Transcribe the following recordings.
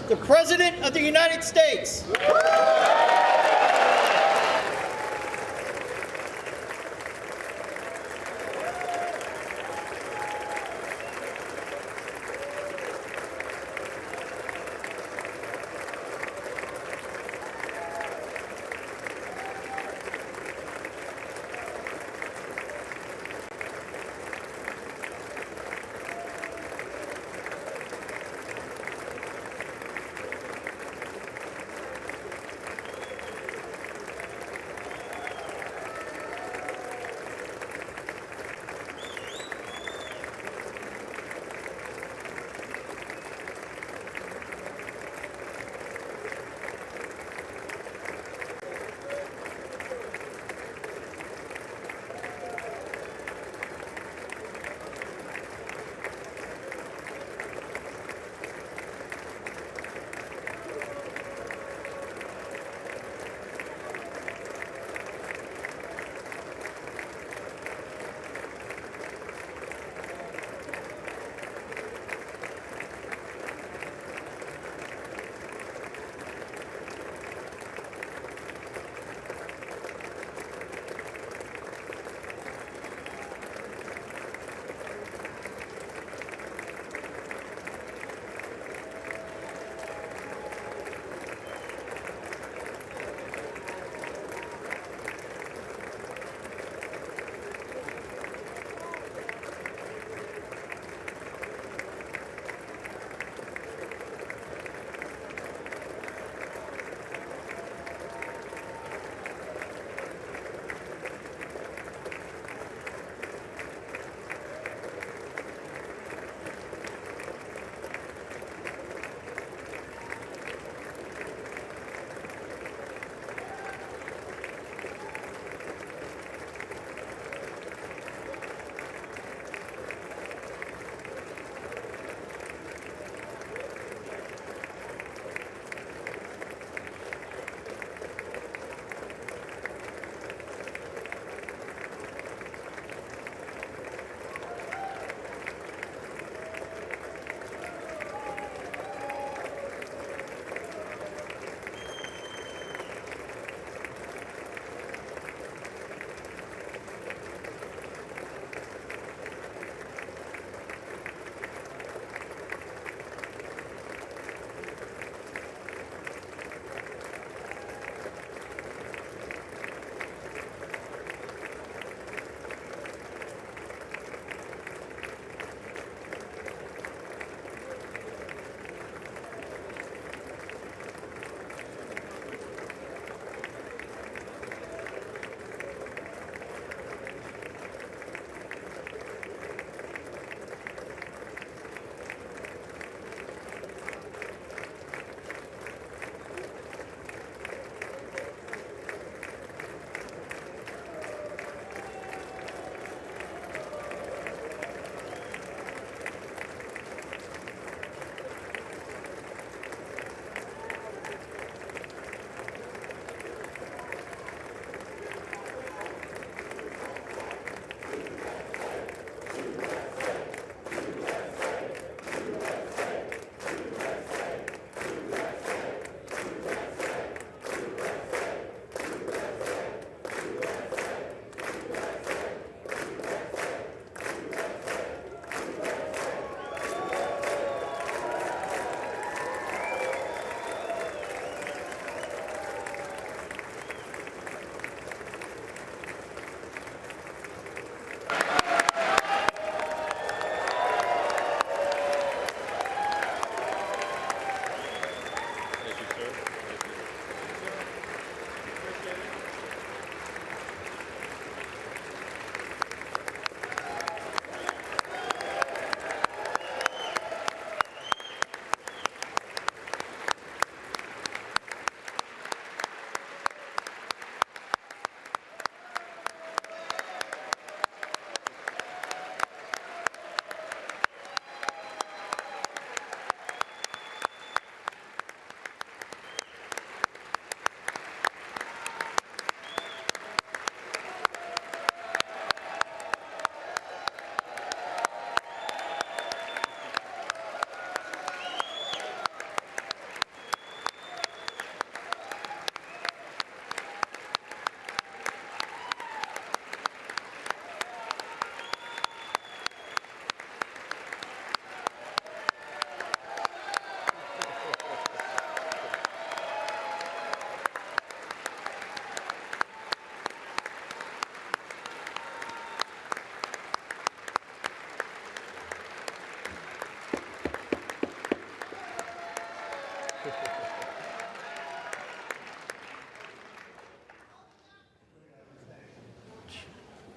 the President of the United States.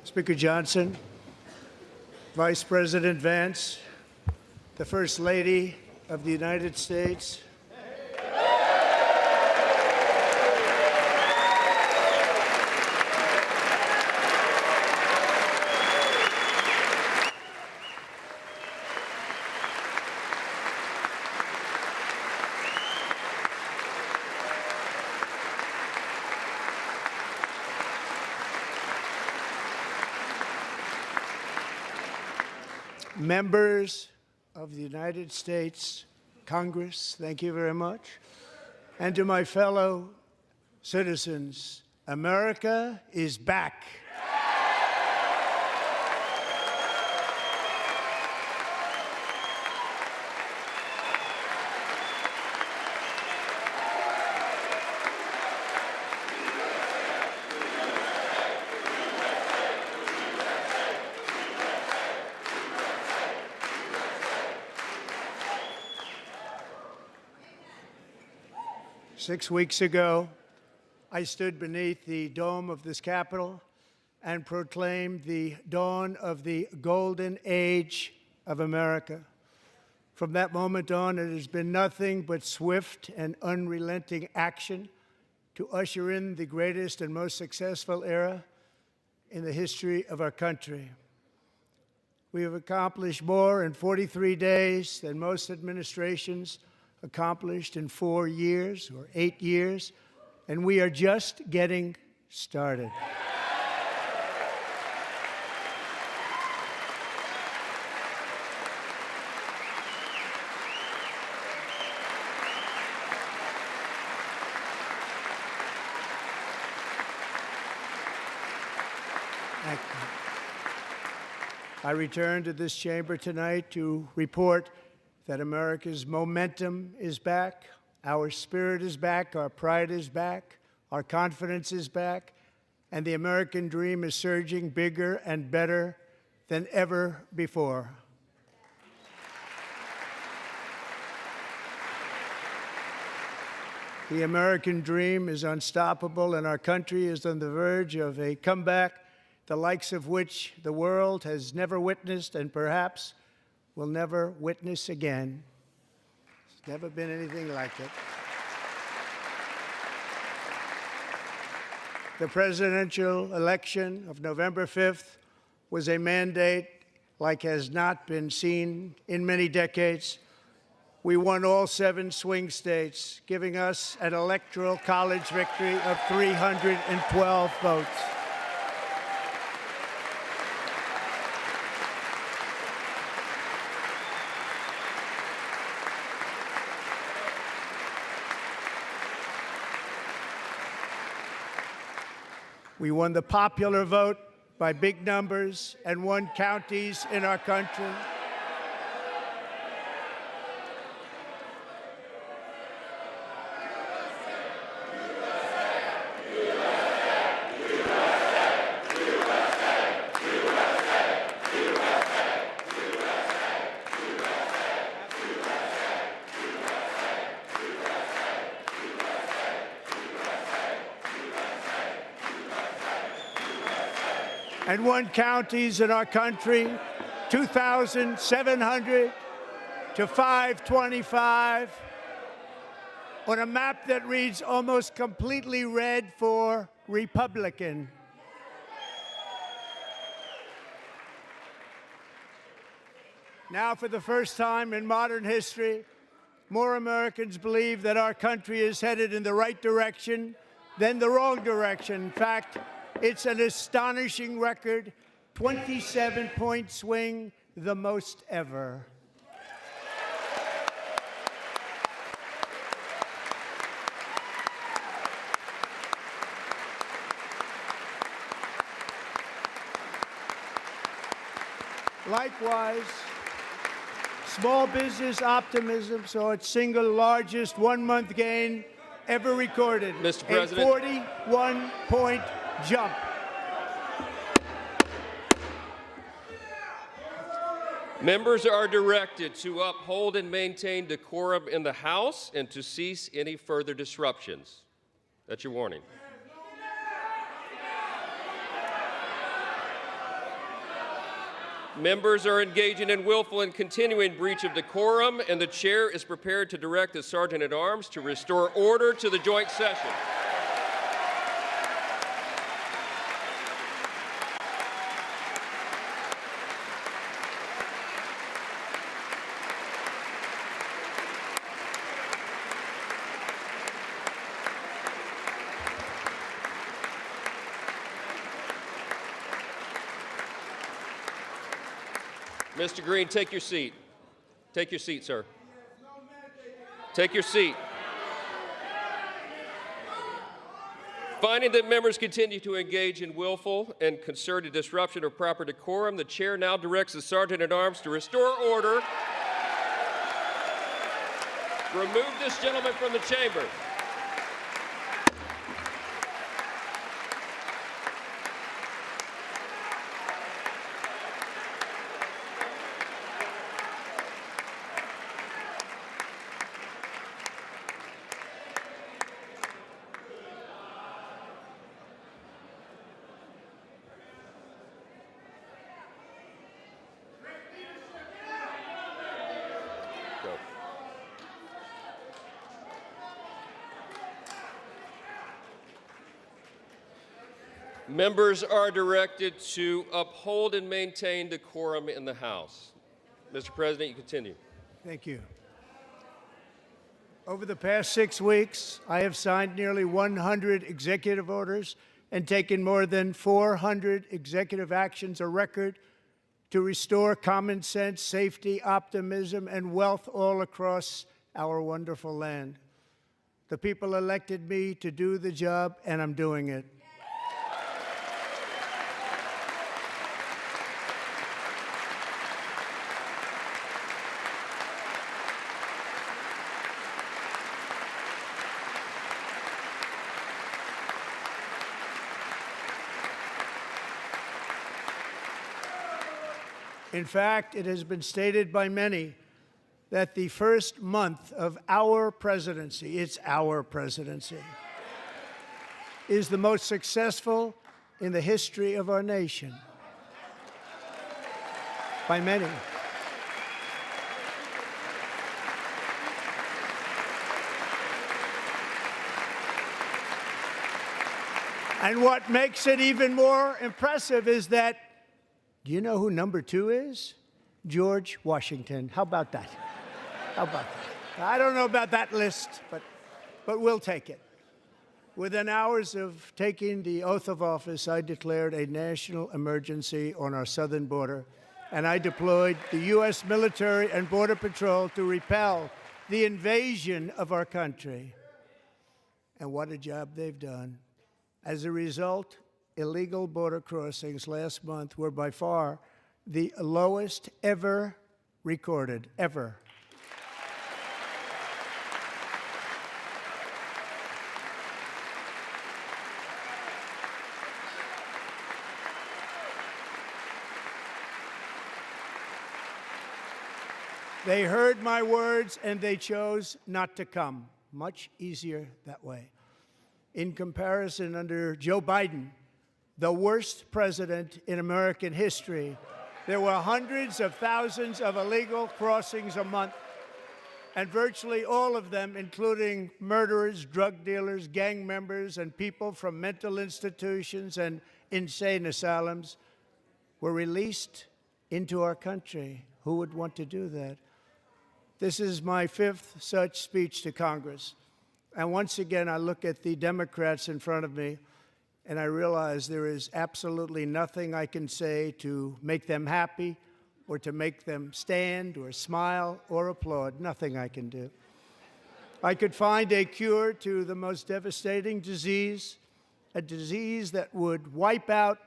Speaker Johnson, Vice President Vance, the First Lady of the United States, members of the United States Congress, thank you very much. And to my fellow citizens, America is back. Six weeks ago, I stood beneath the dome of this Capitol and proclaimed the dawn of the golden age of America. From that moment on, it has been nothing but swift and unrelenting action to usher in the greatest and most successful era in the history of our country. We have accomplished more in 43 days than most administrations accomplished in 4 years or 8 years, and we are just getting started. Thank you. I return to this chamber tonight to report that America's momentum is back, our spirit is back, our pride is back, our confidence is back, and the American dream is surging bigger and better than ever before. The American dream is unstoppable, and our country is on the verge of a comeback, the likes of which the world has never witnessed and perhaps will never witness again. There's never been anything like it. The presidential election of November 5th was a mandate like has not been seen in many decades. We won all 7 swing states, giving us an electoral college victory of 312 votes. We won the popular vote by big numbers and won counties in our country. And won counties in our country, 2,700 to 525, on a map that reads almost completely red for Republican. Now, for the first time in modern history, more Americans believe that our country is headed in the right direction than the wrong direction. In fact, it's an astonishing record, 27-point swing, the most ever. Likewise, small business optimism saw its single largest one-month gain ever recorded. Mr. President. A 41-point jump. Members are directed to uphold and maintain decorum in the House and to cease any further disruptions. That's your warning. Members are engaging in willful and continuing breach of decorum, and the chair is prepared to direct the Sergeant-at-Arms to restore order to the joint session. Mr. Green, take your seat. Take your seat, sir. Take your seat. Finding that members continue to engage in willful and concerted disruption of proper decorum, the chair now directs the Sergeant-at-Arms to restore order. Remove this gentleman from the chamber. Members are directed to uphold and maintain decorum in the House. Mr. President, you continue. Thank you. Over the past 6 weeks, I have signed nearly 100 executive orders and taken more than 400 executive actions, a record to restore common sense, safety, optimism, and wealth all across our wonderful land. The people elected me to do the job, and I'm doing it. In fact, it has been stated by many that the first month of our presidency, it's our presidency, is the most successful in the history of our nation. By many. And what makes it even more impressive is that, do you know who number 2 is? George Washington. How about that? How about that? I don't know about that list, but we'll take it. Within hours of taking the oath of office, I declared a national emergency on our southern border, and I deployed the U.S. military and Border Patrol to repel the invasion of our country. And what a job they've done. As a result, illegal border crossings last month were by far the lowest ever recorded, ever. They heard my words and they chose not to come. Much easier that way. In comparison, under Joe Biden, the worst president in American history, there were hundreds of thousands of illegal crossings a month, and virtually all of them, including murderers, drug dealers, gang members, and people from mental institutions and insane asylums, were released into our country. Who would want to do that? This is my 5th such speech to Congress. And once again, I look at the Democrats in front of me, and I realize there is absolutely nothing I can say to make them happy or to make them stand or smile or applaud. Nothing I can do. I could find a cure to the most devastating disease, a disease that would wipe out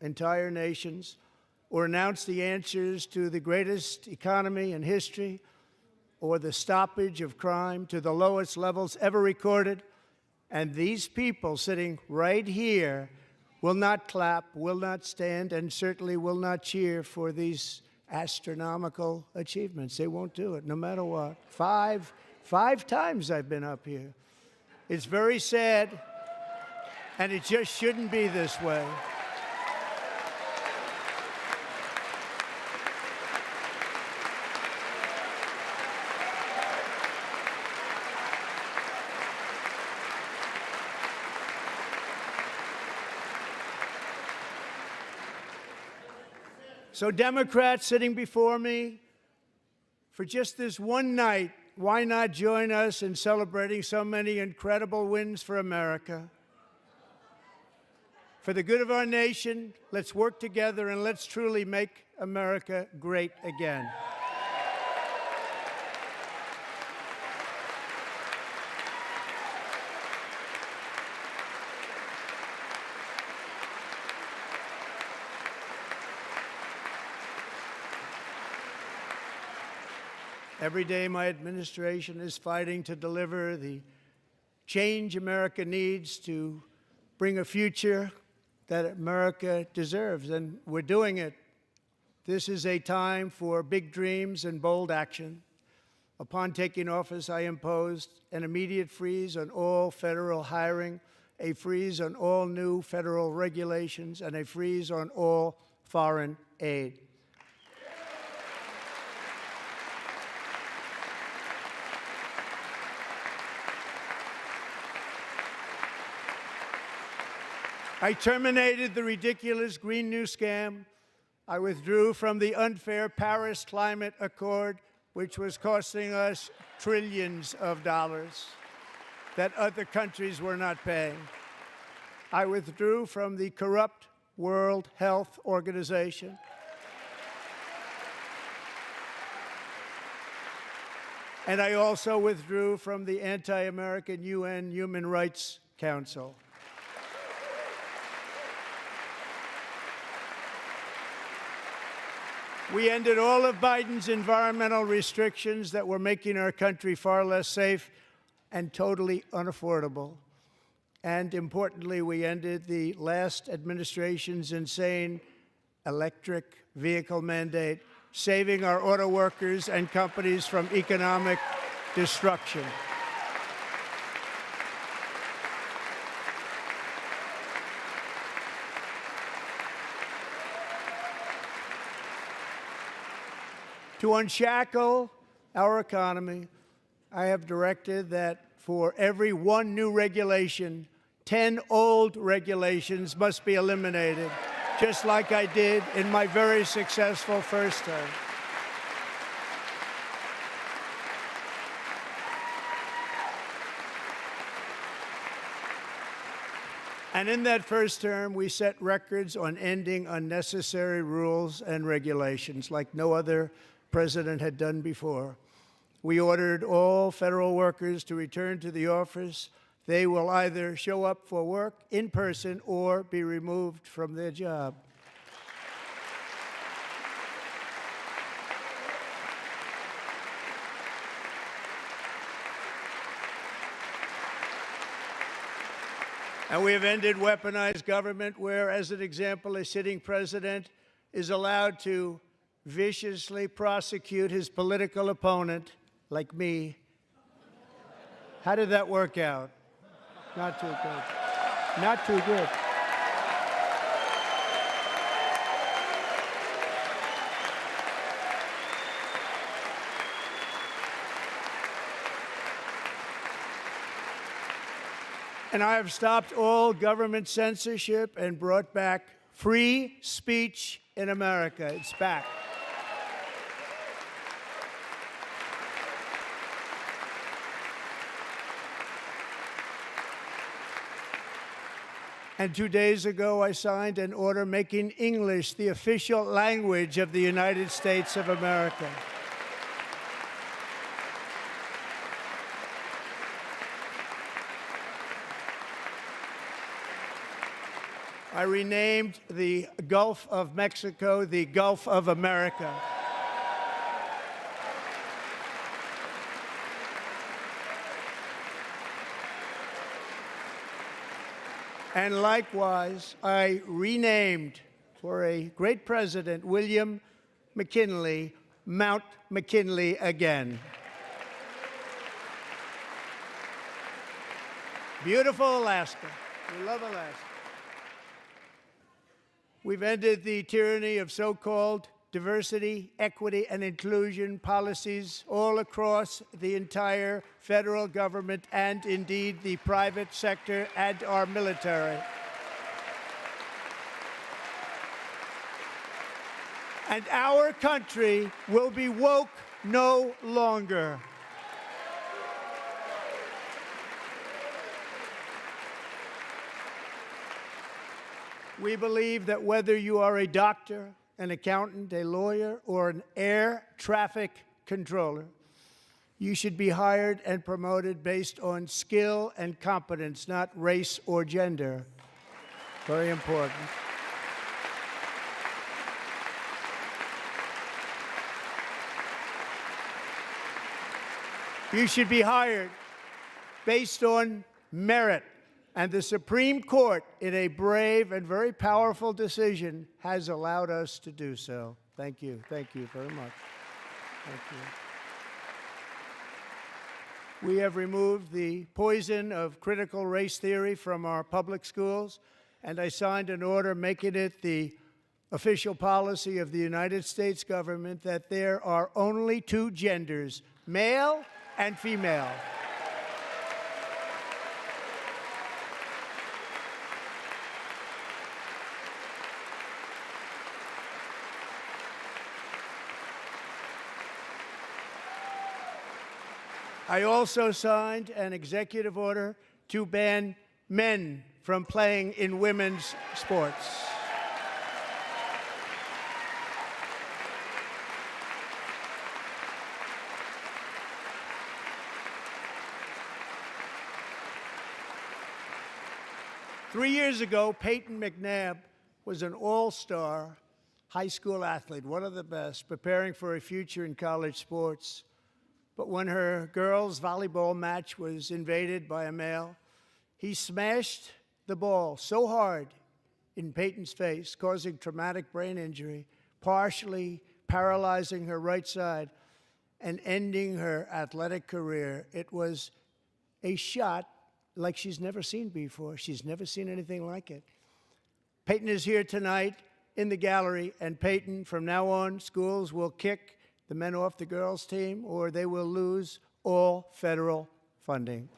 entire nations, or announce the answers to the greatest economy in history, or the stoppage of crime to the lowest levels ever recorded. And these people sitting right here will not clap, will not stand, and certainly will not cheer for these astronomical achievements. They won't do it, no matter what. Five times I've been up here. It's very sad, and it just shouldn't be this way. So Democrats sitting before me, for just this one night, why not join us in celebrating so many incredible wins for America? For the good of our nation, let's work together and let's truly make America great again. Every day, my administration is fighting to deliver the change America needs to bring a future that America deserves, and we're doing it. This is a time for big dreams and bold action. Upon taking office, I imposed an immediate freeze on all federal hiring, a freeze on all new federal regulations, and a freeze on all foreign aid. I terminated the ridiculous Green New Scam. I withdrew from the unfair Paris Climate Accord, which was costing us trillions of dollars that other countries were not paying. I withdrew from the corrupt World Health Organization. And I also withdrew from the anti-American UN Human Rights Council. We ended all of Biden's environmental restrictions that were making our country far less safe and totally unaffordable. And importantly, we ended the last administration's insane electric vehicle mandate, saving our auto workers and companies from economic destruction. To unshackle our economy, I have directed that for every one new regulation, 10 old regulations must be eliminated, just like I did in my very successful first term. And in that first term, we set records on ending unnecessary rules and regulations like no other president had done before. We ordered all federal workers to return to the office. They will either show up for work in person or be removed from their job. And we have ended weaponized government where, as an example, a sitting president is allowed to viciously prosecute his political opponent, like me. How did that work out? Not too good. Not too good. And I have stopped all government censorship and brought back free speech in America. It's back. And 2 days ago, I signed an order making English the official language of the United States of America. I renamed the Gulf of Mexico the Gulf of America. And likewise, I renamed, for a great president, William McKinley, Mount McKinley again. Beautiful Alaska. We love Alaska. We've ended the tyranny of so-called diversity, equity, and inclusion policies all across the entire federal government and indeed the private sector and our military. And our country will be woke no longer. We believe that whether you are a doctor, an accountant, a lawyer, or an air traffic controller, you should be hired and promoted based on skill and competence, not race or gender. Very important. You should be hired based on merit. And the Supreme Court, in a brave and very powerful decision, has allowed us to do so. Thank you. Thank you very much. Thank you. We have removed the poison of critical race theory from our public schools, and I signed an order making it the official policy of the United States government that there are only two genders, male and female. I also signed an executive order to ban men from playing in women's sports. Three years ago, Peyton McNabb was an all-star high school athlete, one of the best, preparing for a future in college sports. But when her girls' volleyball match was invaded by a male, he smashed the ball so hard in Peyton's face, causing traumatic brain injury, partially paralyzing her right side, and ending her athletic career. It was a shot like she's never seen before. She's never seen anything like it. Peyton is here tonight in the gallery, and Peyton, from now on, schools will kick the men off the girls' team, or they will lose all federal funding.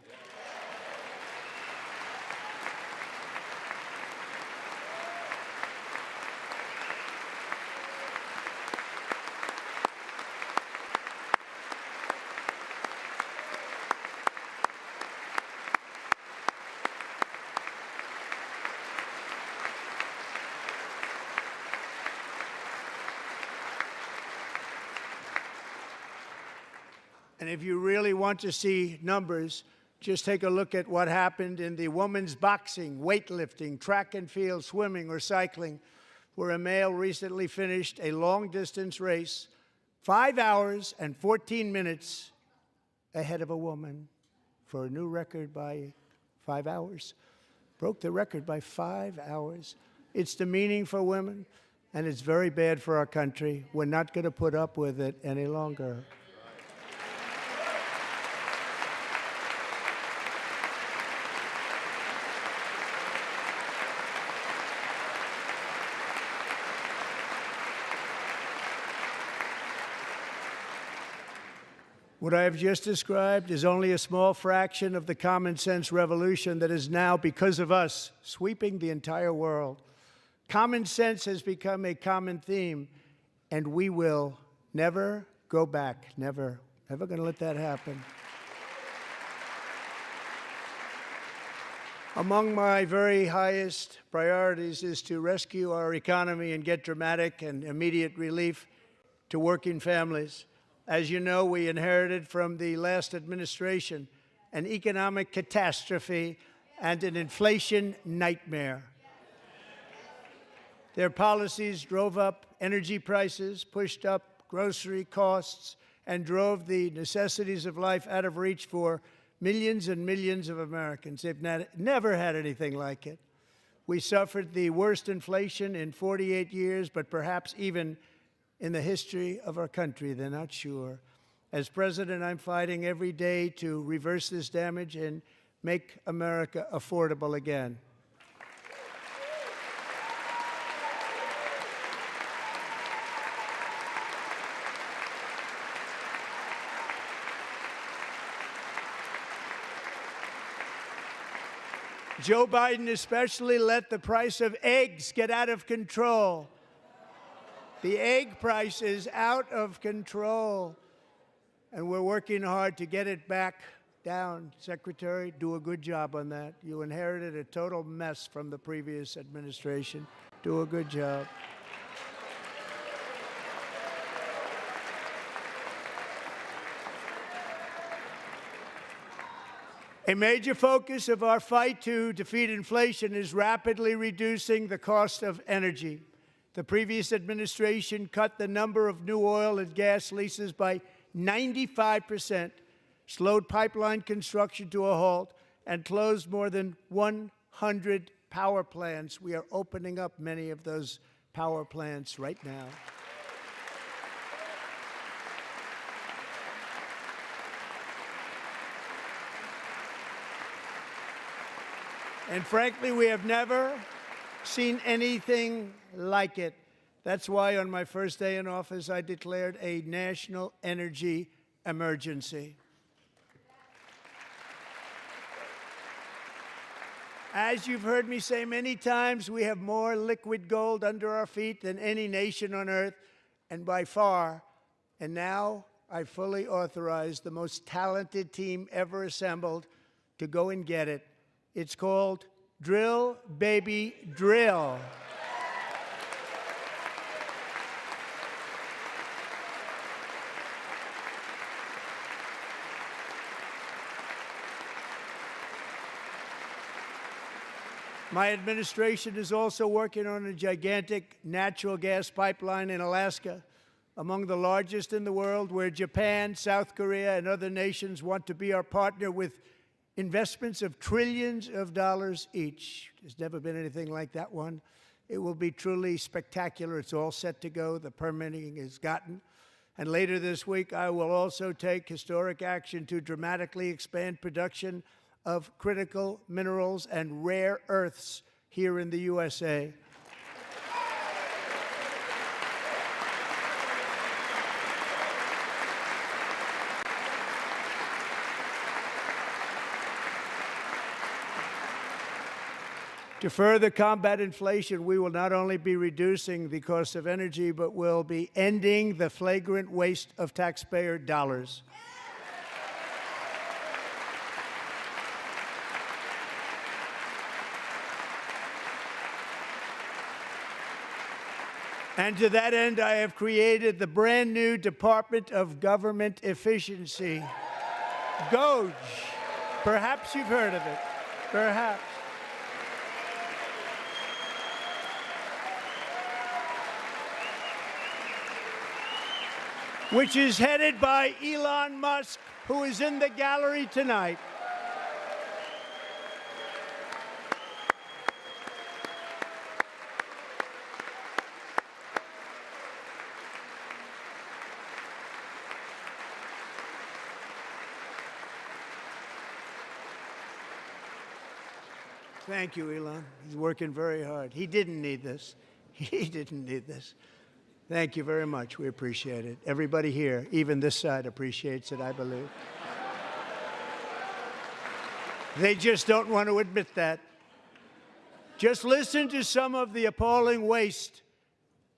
And if you really want to see numbers, just take a look at what happened in the women's boxing, weightlifting, track and field, swimming, or cycling, where a male recently finished a long-distance race 5 hours and 14 minutes ahead of a woman for a new record by 5 hours. Broke the record by 5 hours. It's demeaning for women, and it's very bad for our country. We're not going to put up with it any longer. What I have just described is only a small fraction of the common sense revolution that is now, because of us, sweeping the entire world. Common sense has become a common theme, and we will never go back. Never. Never going to let that happen. Among my very highest priorities is to rescue our economy and get dramatic and immediate relief to working families. As you know, we inherited from the last administration an economic catastrophe and an inflation nightmare. Their policies drove up energy prices, pushed up grocery costs, and drove the necessities of life out of reach for millions and millions of Americans. They've never had anything like it. We suffered the worst inflation in 48 years, but perhaps even in the history of our country. They're not sure. As president, I'm fighting every day to reverse this damage and make America affordable again. Joe Biden especially let the price of eggs get out of control. The egg price is out of control, and we're working hard to get it back down. Secretary, do a good job on that. You inherited a total mess from the previous administration. Do a good job. A major focus of our fight to defeat inflation is rapidly reducing the cost of energy. The previous administration cut the number of new oil and gas leases by 95%, slowed pipeline construction to a halt, and closed more than 100 power plants. We are opening up many of those power plants right now. And frankly, we have never seen anything like it. That's why on my first day in office, I declared a national energy emergency. As you've heard me say many times, we have more liquid gold under our feet than any nation on earth, and by far. And now I fully authorize the most talented team ever assembled to go and get it. It's called Drill, Baby, Drill. My administration is also working on a gigantic natural gas pipeline in Alaska, among the largest in the world, where Japan, South Korea, and other nations want to be our partner with investments of trillions of dollars each. There's never been anything like that one. It will be truly spectacular. It's all set to go. The permitting is gotten. And later this week, I will also take historic action to dramatically expand production of critical minerals and rare earths here in the USA. To further combat inflation, we will not only be reducing the cost of energy, but will be ending the flagrant waste of taxpayer dollars. And to that end, I have created the brand new Department of Government Efficiency, DOGE. Perhaps you've heard of it. Perhaps. Which is headed by Elon Musk, who is in the gallery tonight. Thank you, Elon. He's working very hard. He didn't need this. He didn't need this. Thank you very much. We appreciate it. Everybody here, even this side, appreciates it, I believe. They just don't want to admit that. Just listen to some of the appalling waste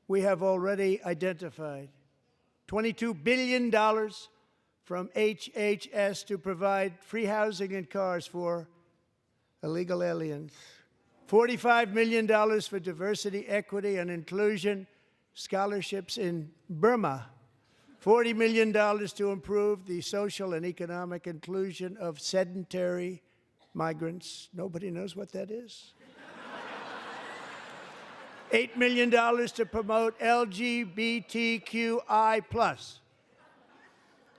we have already identified. $22 billion from HHS to provide free housing and cars for illegal aliens. $45 million for diversity, equity, and inclusion scholarships in Burma. $40 million to improve the social and economic inclusion of sedentary migrants. Nobody knows what that is. $8 million to promote LGBTQI+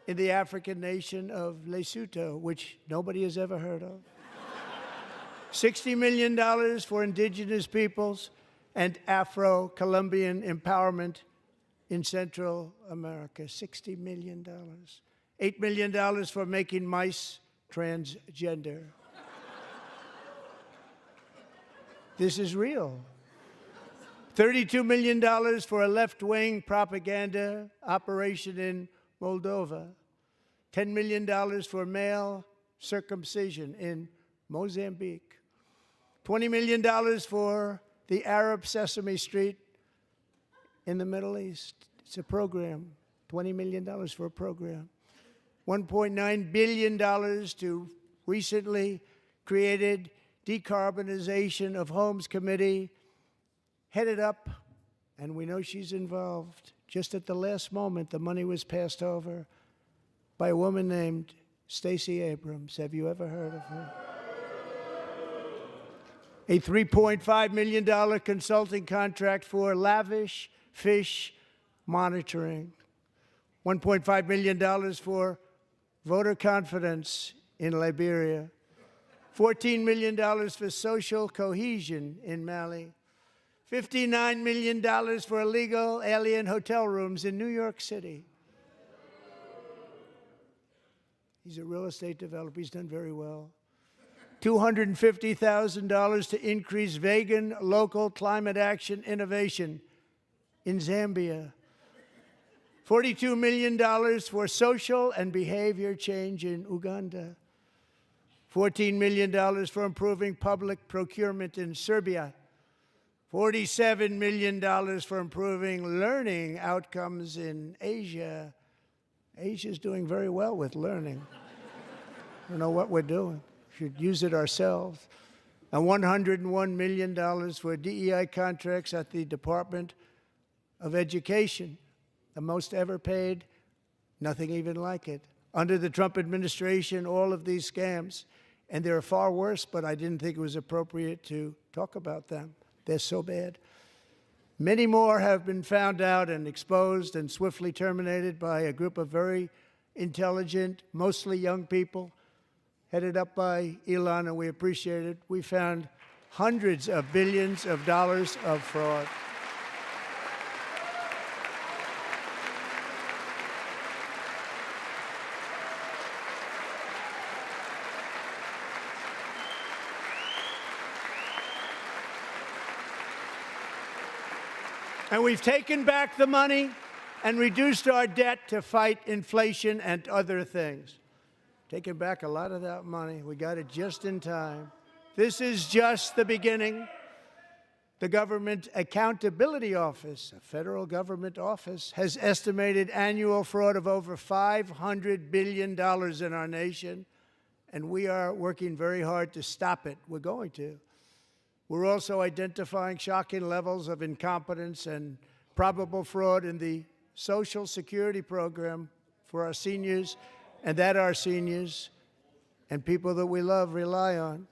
in the African nation of Lesotho, which nobody has ever heard of. $60 million for indigenous peoples and Afro-Colombian empowerment in Central America, $60 million. $8 million for making mice transgender. This is real. $32 million for a left-wing propaganda operation in Moldova. $10 million for male circumcision in Mozambique. $20 million for the Arab Sesame Street in the Middle East. It's a program. $20 million for a program. $1.9 billion to recently created Decarbonization of Homes Committee, headed up, and we know she's involved. Just at the last moment, the money was passed over by a woman named Stacey Abrams. Have you ever heard of her? A $3.5 million consulting contract for lavish fish monitoring. $1.5 million for voter confidence in Liberia. $14 million for social cohesion in Mali. $59 million for illegal alien hotel rooms in New York City. He's a real estate developer. He's done very well. $250,000 to increase vegan local climate action innovation in Zambia. $42 million for social and behavior change in Uganda. $14 million for improving public procurement in Serbia. $47 million for improving learning outcomes in Asia. Asia's doing very well with learning. I don't know what we're doing. We should use it ourselves. And $101 million for DEI contracts at the Department of Education, the most ever paid, nothing even like it. Under the Trump administration, all of these scams, and they're far worse, but I didn't think it was appropriate to talk about them. They're so bad. Many more have been found out and exposed and swiftly terminated by a group of very intelligent, mostly young people, headed up by Elon, and we appreciate it. We found hundreds of billions of dollars of fraud. And we've taken back the money and reduced our debt to fight inflation and other things. Taken back a lot of that money. We got it just in time. This is just the beginning. The Government Accountability Office, a federal government office, has estimated annual fraud of over $500 billion in our nation, and we are working very hard to stop it. We're going to. We're also identifying shocking levels of incompetence and probable fraud in the Social Security program for our seniors, and that our seniors and people that we love rely on.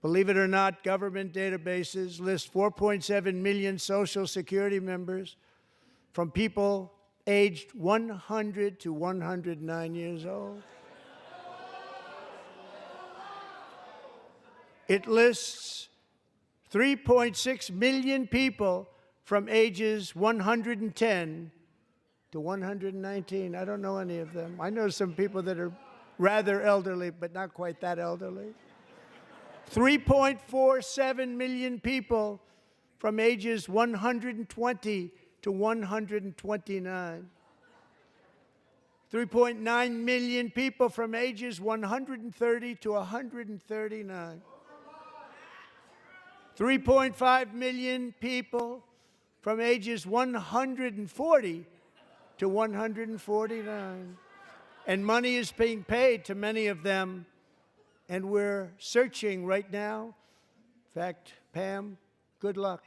Believe it or not, government databases list 4.7 million Social Security members from people aged 100 to 109 years old. It lists 3.6 million people from ages 110 to 119. I don't know any of them. I know some people that are rather elderly, but not quite that elderly. 3.47 million people from ages 120 to 129. 3.9 million people from ages 130 to 139. 3.5 million people from ages 140 to 149. And money is being paid to many of them, and we're searching right now. In fact, Pam, good luck.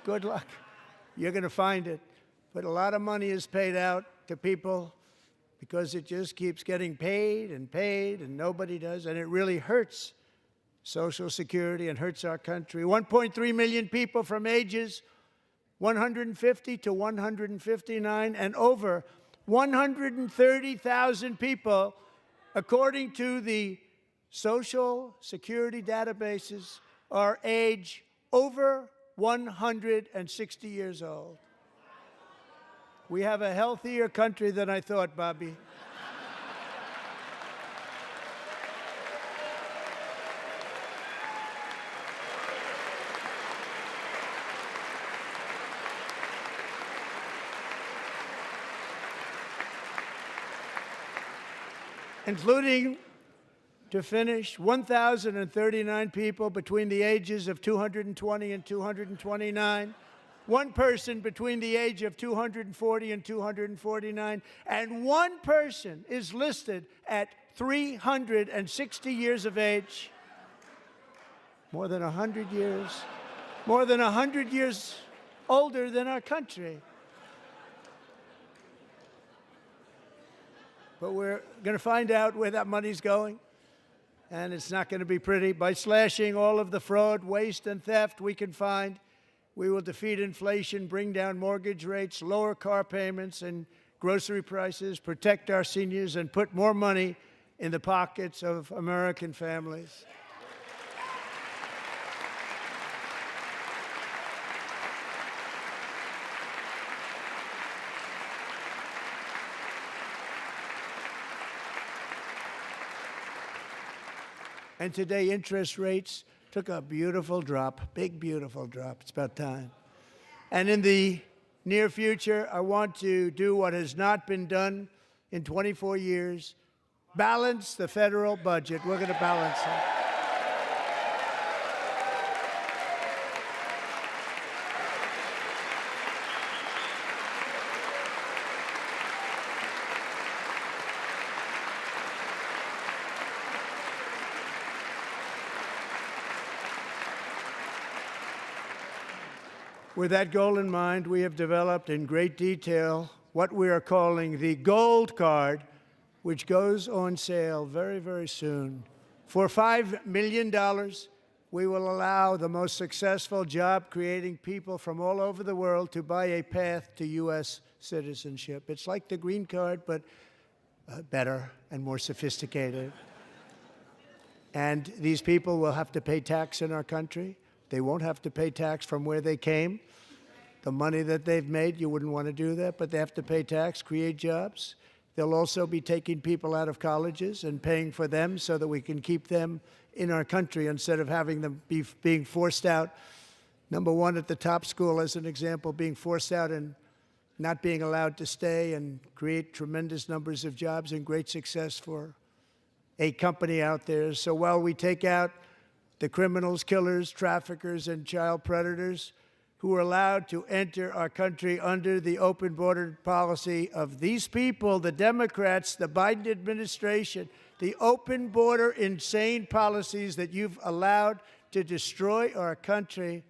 Good luck. You're going to find it. But a lot of money is paid out to people because it just keeps getting paid, and nobody does, and it really hurts Social Security and hurts our country. 1.3 million people from ages 150 to 159, and over 130,000 people, according to the Social Security databases, are age over 160 years old. We have a healthier country than I thought, Bobby. Including, to finish, 1,039 people between the ages of 220 and 229, one person between the age of 240 and 249, and one person is listed at 360 years of age. More than 100 years older than our country. But we're going to find out where that money's going, and it's not going to be pretty. By slashing all of the fraud, waste, and theft we can find, we will defeat inflation, bring down mortgage rates, lower car payments and grocery prices, protect our seniors, and put more money in the pockets of American families. And today, interest rates took a beautiful drop, big, beautiful drop. It's about time. And in the near future, I want to do what has not been done in 24 years, balance the federal budget. We're going to balance it. With that goal in mind, we have developed in great detail what we are calling the Gold Card, which goes on sale very, very soon. For $5 million, we will allow the most successful job-creating people from all over the world to buy a path to U.S. citizenship. It's like the green card, but better and more sophisticated. And these people will have to pay tax in our country. They won't have to pay tax from where they came. The money that they've made, you wouldn't want to do that, but they have to pay tax, create jobs. They'll also be taking people out of colleges and paying for them so that we can keep them in our country instead of having them being forced out. Number one, at the top school, as an example, being forced out and not being allowed to stay and create tremendous numbers of jobs and great success for a company out there. So while we take out the criminals, killers, traffickers, and child predators who are allowed to enter our country under the open border policy of these people, the Democrats, the Biden administration, the open border insane policies that you've allowed to destroy our country,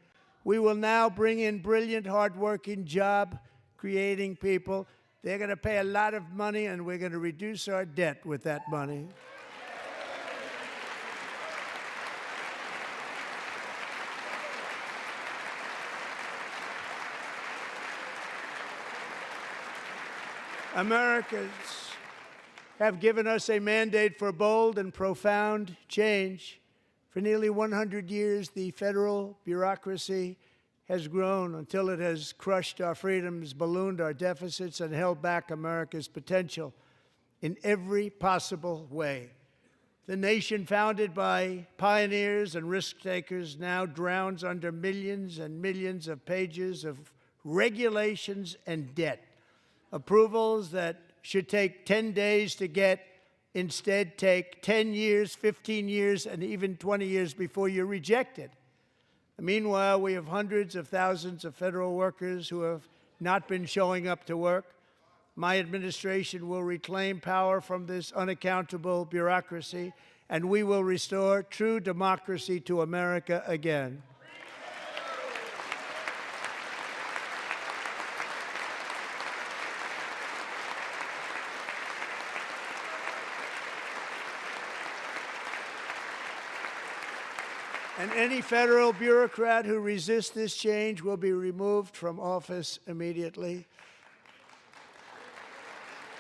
we will now bring in brilliant, hardworking, job-creating people. They're going to pay a lot of money, and we're going to reduce our debt with that money. Americans have given us a mandate for bold and profound change. For nearly 100 years, the federal bureaucracy has grown until it has crushed our freedoms, ballooned our deficits, and held back America's potential in every possible way. The nation founded by pioneers and risk-takers now drowns under millions and millions of pages of regulations and debt. Approvals that should take 10 days to get instead take 10 years, 15 years, and even 20 years before you're rejected. Meanwhile, we have hundreds of thousands of federal workers who have not been showing up to work. My administration will reclaim power from this unaccountable bureaucracy, and we will restore true democracy to America again. And any federal bureaucrat who resists this change will be removed from office immediately.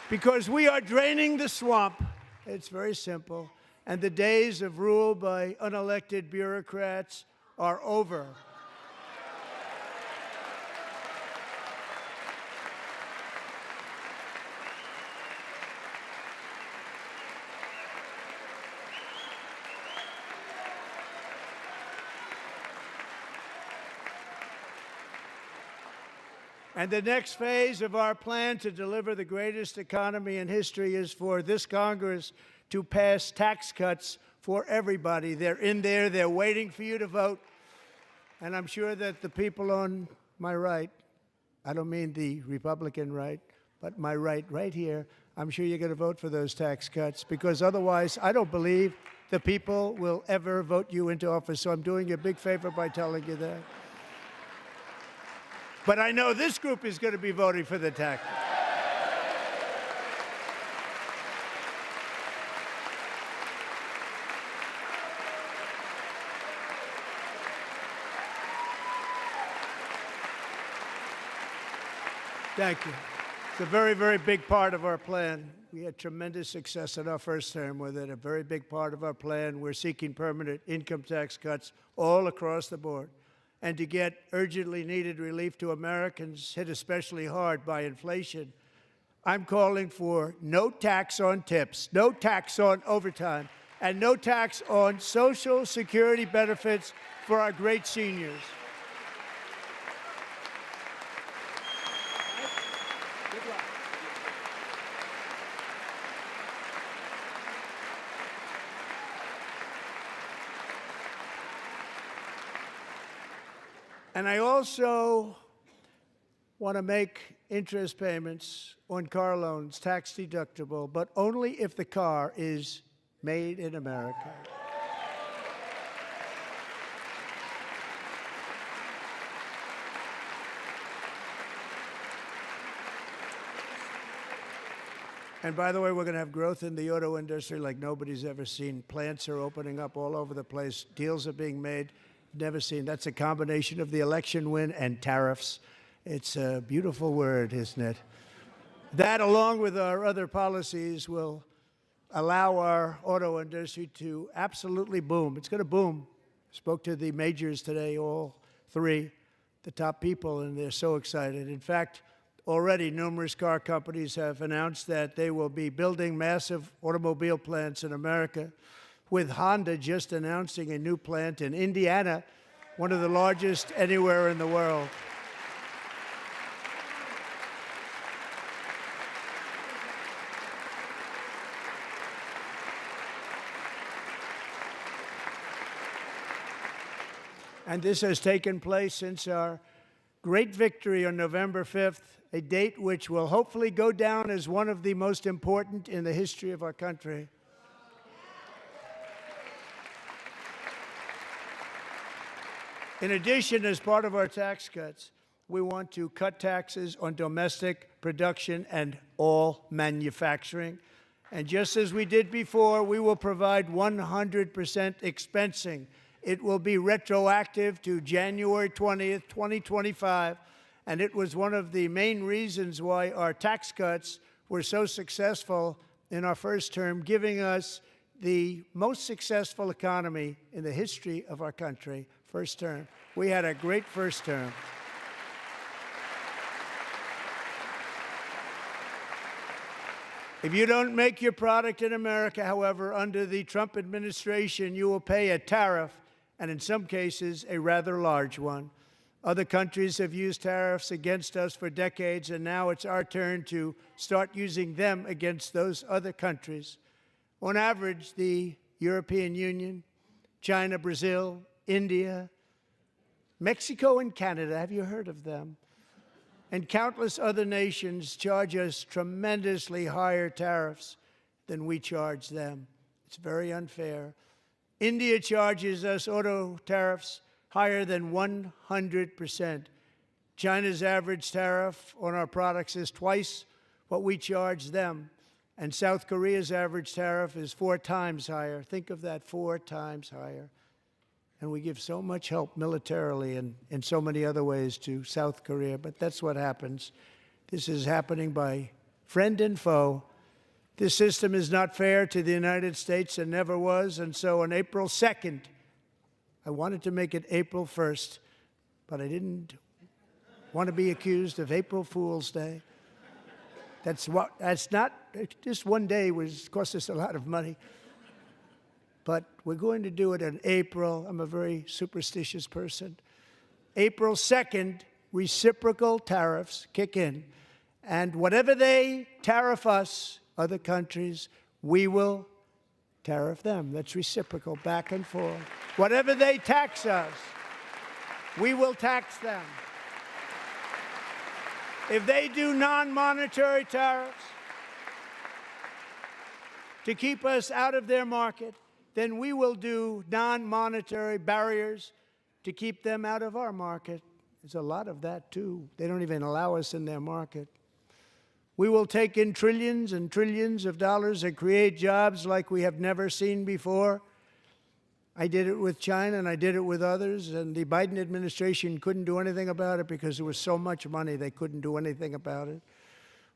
Because we are draining the swamp. It's very simple. And the days of rule by unelected bureaucrats are over. And the next phase of our plan to deliver the greatest economy in history is for this Congress to pass tax cuts for everybody. They're in there. They're waiting for you to vote. And I'm sure that the people on my right, I don't mean the Republican right, but my right here, I'm sure you're going to vote for those tax cuts, because otherwise I don't believe the people will ever vote you into office. So I'm doing you a big favor by telling you that. But I know this group is going to be voting for the tax cuts. Thank you. It's a very, very big part of our plan. We had tremendous success in our first term with it. A very big part of our plan. We're seeking permanent income tax cuts all across the board. And to get urgently needed relief to Americans hit especially hard by inflation, I'm calling for no tax on tips, no tax on overtime, and no tax on Social Security benefits for our great seniors. And I also want to make interest payments on car loans tax deductible, but only if the car is made in America. And by the way, we're going to have growth in the auto industry like nobody's ever seen. Plants are opening up all over the place. Deals are being made. Never seen. That's a combination of the election win and tariffs. It's a beautiful word, isn't it? That, along with our other policies, will allow our auto industry to absolutely boom. It's going to boom. Spoke to the majors today, all three, the top people, and they're so excited. In fact, already numerous car companies have announced that they will be building massive automobile plants in America, with Honda just announcing a new plant in Indiana, one of the largest anywhere in the world. And this has taken place since our great victory on November 5th, a date which will hopefully go down as one of the most important in the history of our country. In addition, as part of our tax cuts, we want to cut taxes on domestic production and all manufacturing. And just as we did before, we will provide 100% expensing. It will be retroactive to January 20th, 2025. And it was one of the main reasons why our tax cuts were so successful in our first term, giving us the most successful economy in the history of our country. First term. We had a great first term. If you don't make your product in America, however, under the Trump administration, you will pay a tariff, and in some cases, a rather large one. Other countries have used tariffs against us for decades, and now it's our turn to start using them against those other countries. On average, the European Union, China, Brazil, India, Mexico, and Canada, have you heard of them? And countless other nations charge us tremendously higher tariffs than we charge them. It's very unfair. India charges us auto tariffs higher than 100%. China's average tariff on our products is twice what we charge them. And South Korea's average tariff is 4 times higher. Think of that, 4 times higher. And we give so much help militarily and in so many other ways to South Korea. But that's what happens. This is happening by friend and foe. This system is not fair to the United States and never was. And so on April 2nd, I wanted to make it April 1st, but I didn't want to be accused of April Fool's Day. That's not, just one day cost us a lot of money. But we're going to do it in April. I'm a very superstitious person. April 2nd reciprocal tariffs kick in. And whatever they tariff us, other countries, we will tariff them. That's reciprocal, back and forth. Whatever they tax us, we will tax them. If they do non-monetary tariffs to keep us out of their market, then we will do non-monetary barriers to keep them out of our market. There's a lot of that, too. They don't even allow us in their market. We will take in trillions and trillions of dollars and create jobs like we have never seen before. I did it with China, and I did it with others, and the Biden administration couldn't do anything about it because there was so much money they couldn't do anything about it.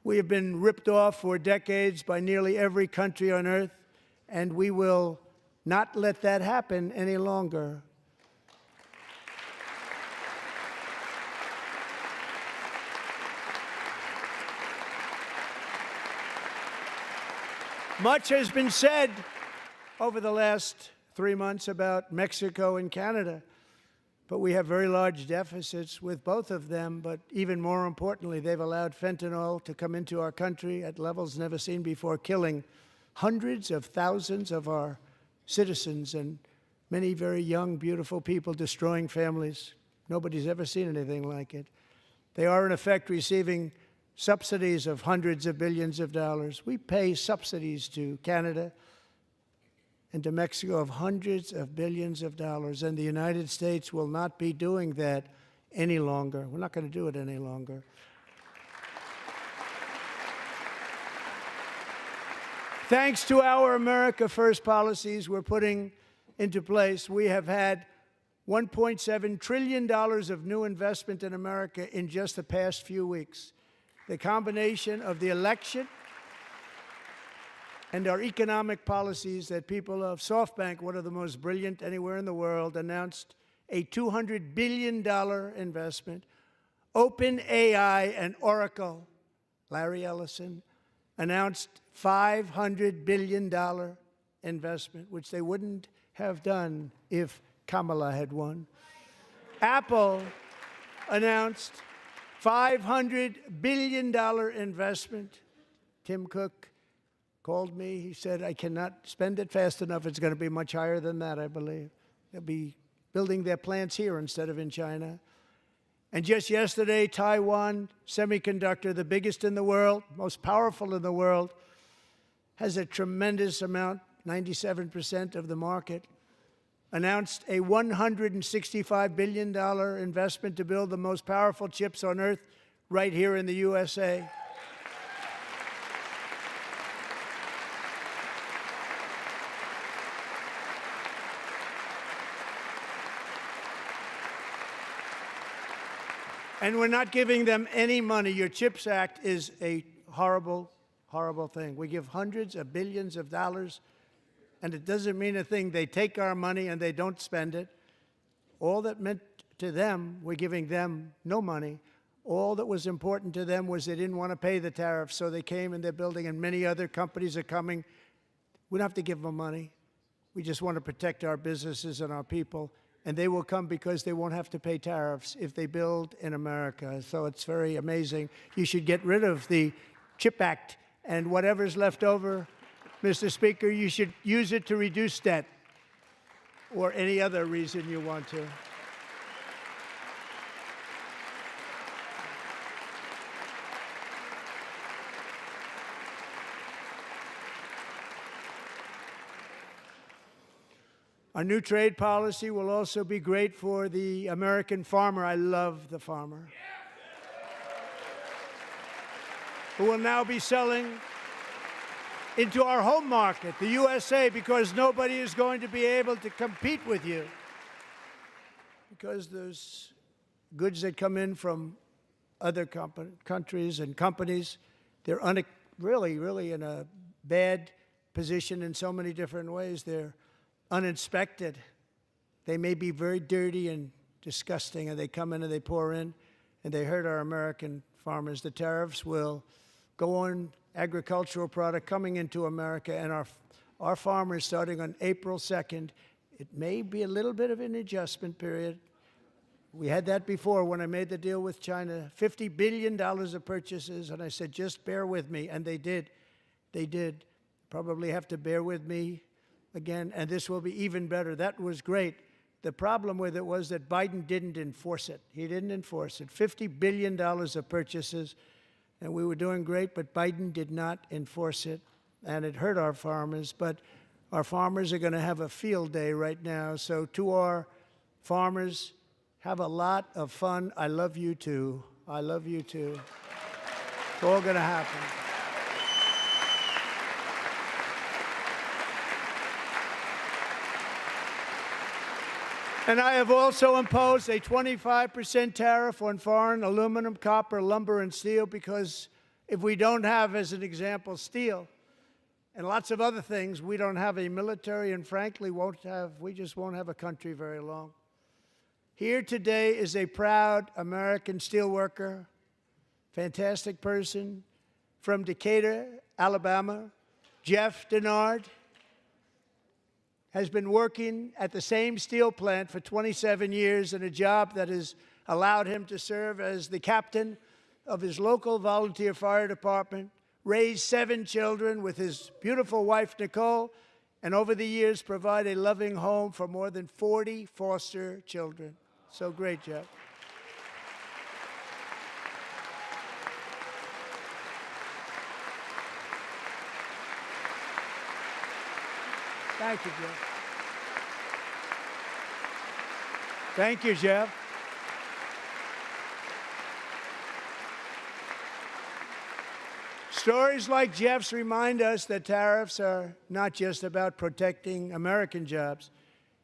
We have been ripped off for decades by nearly every country on earth, and we will not let that happen any longer. Much has been said over the last 3 months about Mexico and Canada, but we have very large deficits with both of them. But even more importantly, they've allowed fentanyl to come into our country at levels never seen before, killing hundreds of thousands of our citizens and many very young, beautiful people, destroying families. Nobody's ever seen anything like it. They are, in effect, receiving subsidies of hundreds of billions of dollars. We pay subsidies to Canada and to Mexico of hundreds of billions of dollars, and the United States will not be doing that any longer. We're not going to do it any longer. Thanks to our America First policies we're putting into place, we have had $1.7 trillion of new investment in America in just the past few weeks. The combination of the election and our economic policies that people of SoftBank, one of the most brilliant anywhere in the world, announced a $200 billion investment. OpenAI and Oracle, Larry Ellison, announced $500 billion investment, which they wouldn't have done if Kamala had won. Apple announced $500 billion investment. Tim Cook called me. He said, I cannot spend it fast enough. It's going to be much higher than that, I believe. They'll be building their plants here instead of in China. And just yesterday, Taiwan Semiconductor, the biggest in the world, most powerful in the world, has a tremendous amount, 97% of the market, announced a $165 billion investment to build the most powerful chips on earth right here in the USA. And we're not giving them any money. Your CHIPS Act is a horrible, horrible thing. We give hundreds of billions of dollars, and it doesn't mean a thing. They take our money and they don't spend it. All that meant to them, we're giving them no money. All that was important to them was they didn't want to pay the tariffs, so they came and they're building, and many other companies are coming. We don't have to give them money. We just want to protect our businesses and our people. And they will come because they won't have to pay tariffs if they build in America. So it's very amazing. You should get rid of the CHIP Act, and whatever's left over, Mr. Speaker, you should use it to reduce debt or any other reason you want to. Our new trade policy will also be great for the American farmer. I love the farmer, who will now be selling into our home market, the USA, because nobody is going to be able to compete with you. Because those goods that come in from other countries and companies, they're really in a bad position in so many different ways. They're uninspected. They may be very dirty and disgusting, and they come in and they pour in, and they hurt our American farmers. The tariffs will go on agricultural product coming into America, and our farmers, starting on April 2nd, it may be a little bit of an adjustment period, We had that before when I made the deal with China, $50 billion of purchases, and I said, just bear with me, and they did. They did. Probably have to bear with me again, and this will be even better. That was great. The problem with it was that Biden didn't enforce it. He didn't enforce it. $50 billion of purchases, and we were doing great, but Biden did not enforce it, and it hurt our farmers. But our farmers are going to have a field day right now. So to our farmers, have a lot of fun. I love you too. I love you too. It's all going to happen. And I have also imposed a 25% tariff on foreign aluminum, copper, lumber, and steel, because if we don't have, as an example, steel and lots of other things, we don't have a military, and frankly, we just won't have a country very long. Here today is a proud American steelworker, fantastic person from Decatur, Alabama, Jeff Denard. Has been working at the same steel plant for 27 years in a job that has allowed him to serve as the captain of his local volunteer fire department, raise 7 children with his beautiful wife, Nicole, and over the years provide a loving home for more than 40 foster children. So great, Jeff. Thank you, Jeff. Thank you, Jeff. Stories like Jeff's remind us that tariffs are not just about protecting American jobs.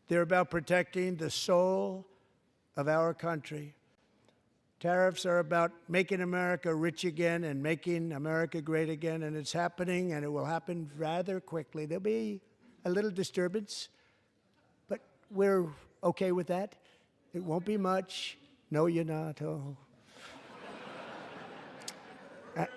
They're about protecting the soul of our country. Tariffs are about making America rich again and making America great again, and it's happening, and it will happen rather quickly. There'll be a little disturbance, but we're okay with that. It won't be much. No, you're not. Oh.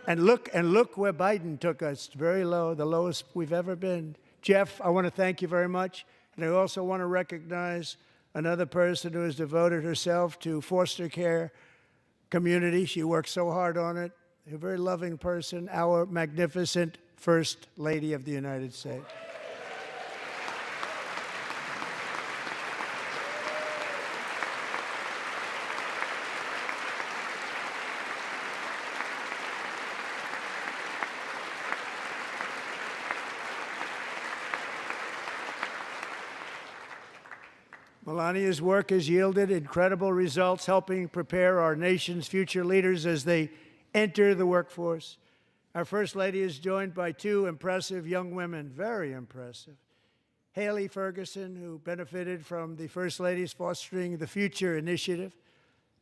And look where Biden took us. Very low, the lowest we've ever been. Jeff, I want to thank you very much. And I also want to recognize another person who has devoted herself to foster care community. She works so hard on it. A very loving person, our magnificent First Lady of the United States. Melania's work has yielded incredible results, helping prepare our nation's future leaders as they enter the workforce. Our First Lady is joined by 2 impressive young women, very impressive. Haley Ferguson, who benefited from the First Lady's Fostering the Future initiative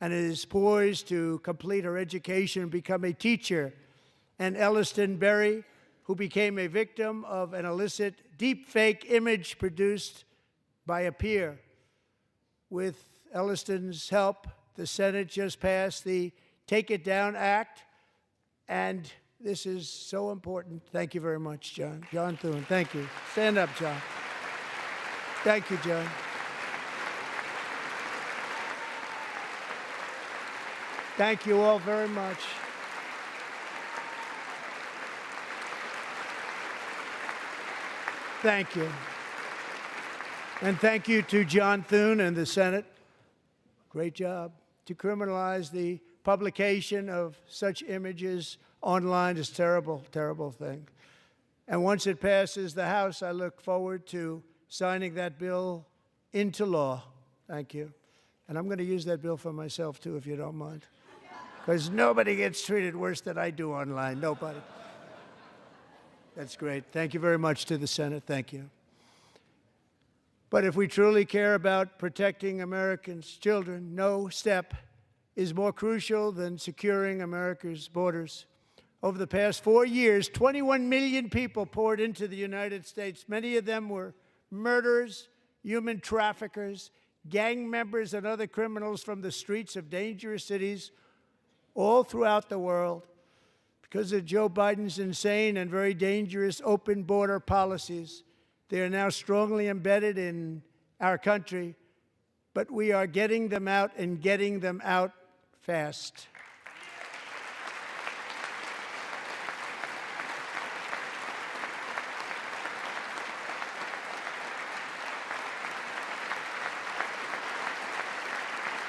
and is poised to complete her education and become a teacher. And Elliston Berry, who became a victim of an illicit deepfake image produced by a peer. With Elliston's help, the Senate just passed the Take It Down Act, and this is so important. Thank you very much, John. John Thune, thank you. Stand up, John. Thank you, John. Thank you all very much. Thank you. And thank you to John Thune and the Senate. Great job. To criminalize the publication of such images online is a terrible, terrible thing. And once it passes the House, I look forward to signing that bill into law. Thank you. And I'm going to use that bill for myself, too, if you don't mind. Because nobody gets treated worse than I do online. Nobody. That's great. Thank you very much to the Senate. Thank you. But if we truly care about protecting Americans' children, no step is more crucial than securing America's borders. Over the past 4 years, 21 million people poured into the United States. Many of them were murderers, human traffickers, gang members, and other criminals from the streets of dangerous cities all throughout the world. Because of Joe Biden's insane and very dangerous open border policies, they are now strongly embedded in our country, but we are getting them out and getting them out fast.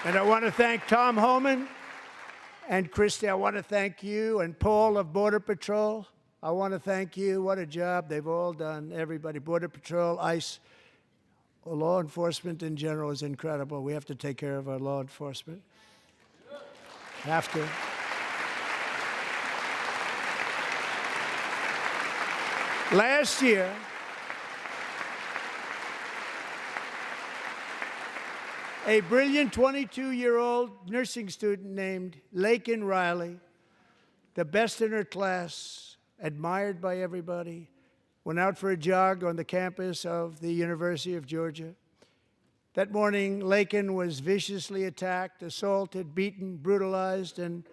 And I want to thank Tom Homan and Christy. I want to thank you and Paul of Border Patrol. I want to thank you. What a job they've all done, everybody. Border Patrol, ICE, law enforcement in general is incredible. We have to take care of our law enforcement. Have to. Last year, a brilliant 22-year-old nursing student named Laken Riley, the best in her class, admired by everybody, went out for a jog on the campus of the University of Georgia. That morning, Laken was viciously attacked, assaulted, beaten, brutalized, and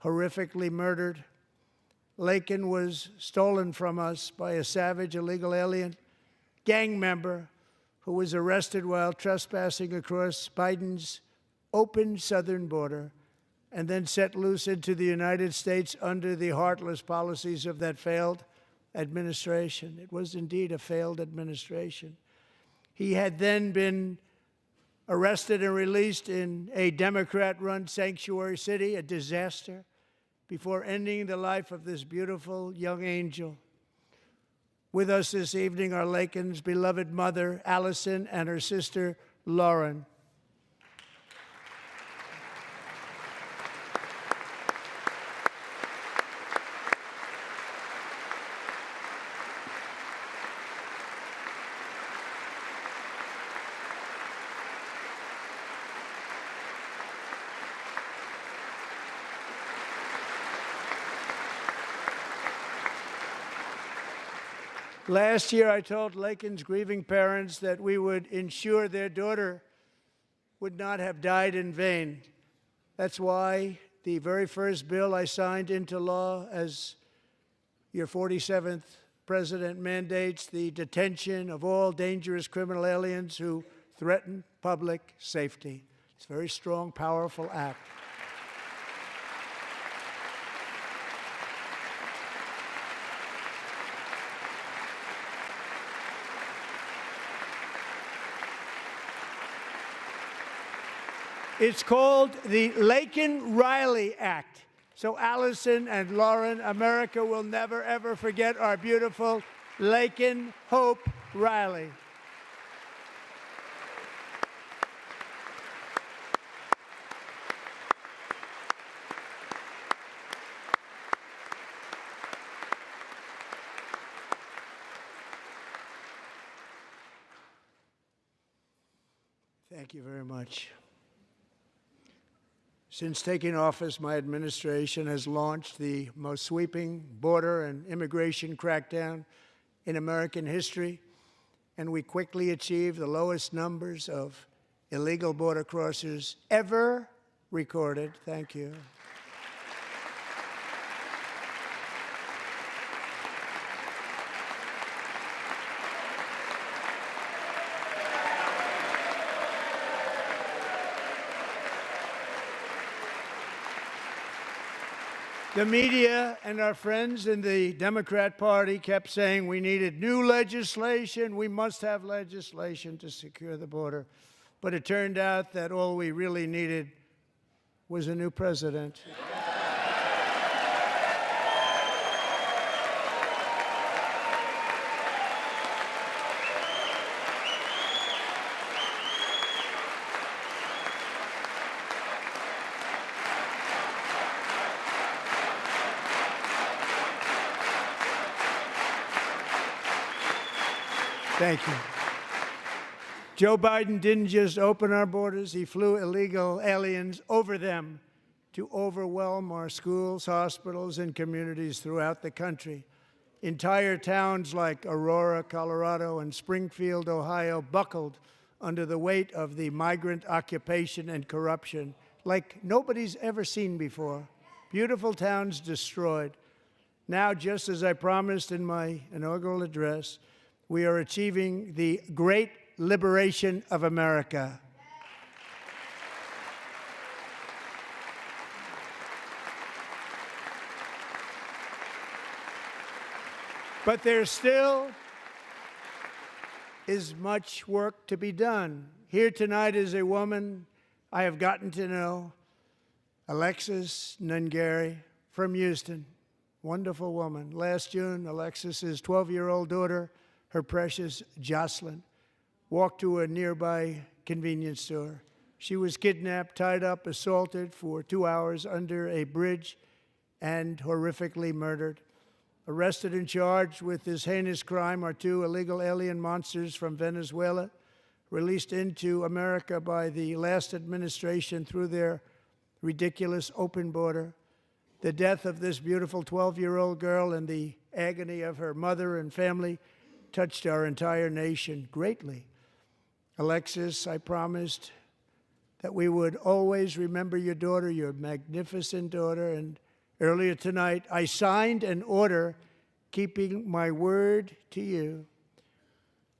horrifically murdered. Laken was stolen from us by a savage illegal alien gang member who was arrested while trespassing across Biden's open southern border and then set loose into the United States under the heartless policies of that failed administration. It was indeed a failed administration. He had then been arrested and released in a Democrat-run sanctuary city, a disaster, before ending the life of this beautiful young angel. With us this evening are Laken's beloved mother, Allison, and her sister, Lauren. Last year, I told Laken's grieving parents that we would ensure their daughter would not have died in vain. That's why the very first bill I signed into law as your 47th president mandates the detention of all dangerous criminal aliens who threaten public safety. It's a very strong, powerful act. It's called the Laken-Riley Act. So Allison and Lauren, America will never, ever forget our beautiful Laken Hope Riley. Thank you very much. Since taking office, my administration has launched the most sweeping border and immigration crackdown in American history, and we quickly achieved the lowest numbers of illegal border crossers ever recorded. Thank you. The media and our friends in the Democrat Party kept saying we needed new legislation, we must have legislation to secure the border. But it turned out that all we really needed was a new president. Thank you. Joe Biden didn't just open our borders, he flew illegal aliens over them to overwhelm our schools, hospitals, and communities throughout the country. Entire towns like Aurora, Colorado, and Springfield, Ohio, buckled under the weight of the migrant occupation and corruption like nobody's ever seen before. Beautiful towns destroyed. Now, just as I promised in my inaugural address, we are achieving the great liberation of America. But there still is much work to be done. Here tonight is a woman I have gotten to know, Alexis Nungary from Houston. Wonderful woman. Last June, Alexis's 12-year-old daughter, her precious Jocelyn, walked to a nearby convenience store. She was kidnapped, tied up, assaulted for 2 hours under a bridge, and horrifically murdered. Arrested and charged with this heinous crime are 2 illegal alien monsters from Venezuela, released into America by the last administration through their ridiculous open border. The death of this beautiful 12-year-old girl and the agony of her mother and family touched our entire nation greatly. Alexis, I promised that we would always remember your daughter, your magnificent daughter, and earlier tonight I signed an order keeping my word to you.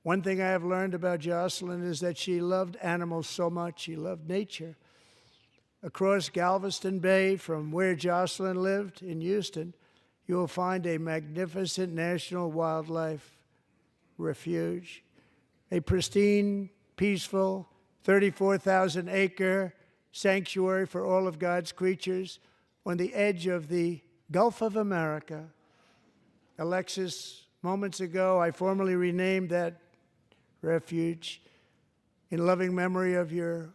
One thing I have learned about Jocelyn is that she loved animals so much. She loved nature. Across Galveston Bay, from where Jocelyn lived in Houston, you will find a magnificent national wildlife refuge, a pristine, peaceful, 34,000-acre sanctuary for all of God's creatures on the edge of the Gulf of America. Alexis, moments ago, I formally renamed that refuge in loving memory of your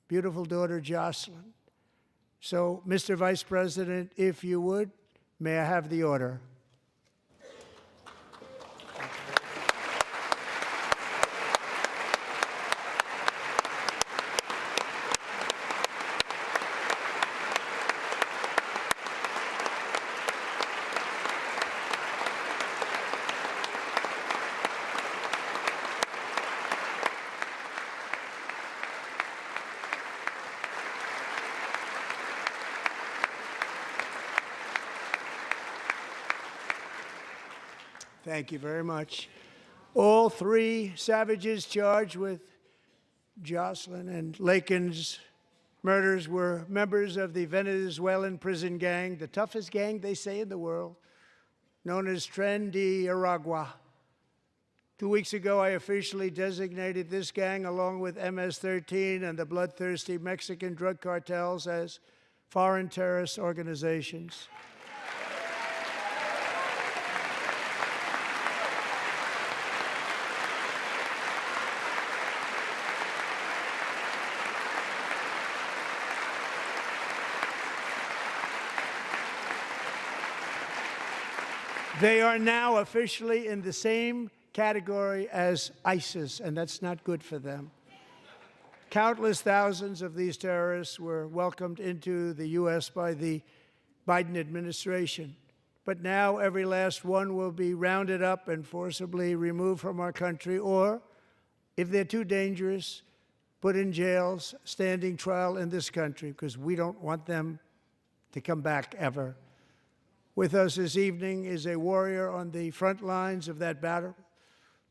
beautiful daughter, Jocelyn. So, Mr. Vice President, if you would, may I have the order? Thank you very much. All 3 savages charged with Jocelyn and Lakin's murders were members of the Venezuelan prison gang, the toughest gang, they say, in the world, known as Tren de Aragua. 2 weeks ago, I officially designated this gang, along with MS-13 and the bloodthirsty Mexican drug cartels, as foreign terrorist organizations. They are now officially in the same category as ISIS, and that's not good for them. Countless thousands of these terrorists were welcomed into the U.S. by the Biden administration. But now every last one will be rounded up and forcibly removed from our country, or, if they're too dangerous, put in jails, standing trial in this country, because we don't want them to come back ever. With us this evening is a warrior on the front lines of that battle,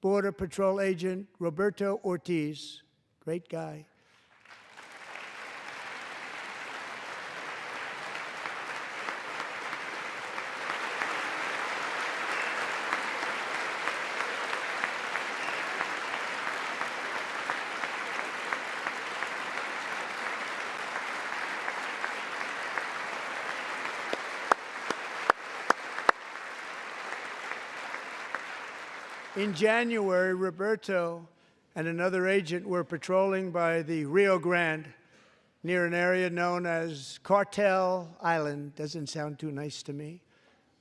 Border Patrol Agent Roberto Ortiz. Great guy. In January, Roberto and another agent were patrolling by the Rio Grande near an area known as Cartel Island. Doesn't sound too nice to me.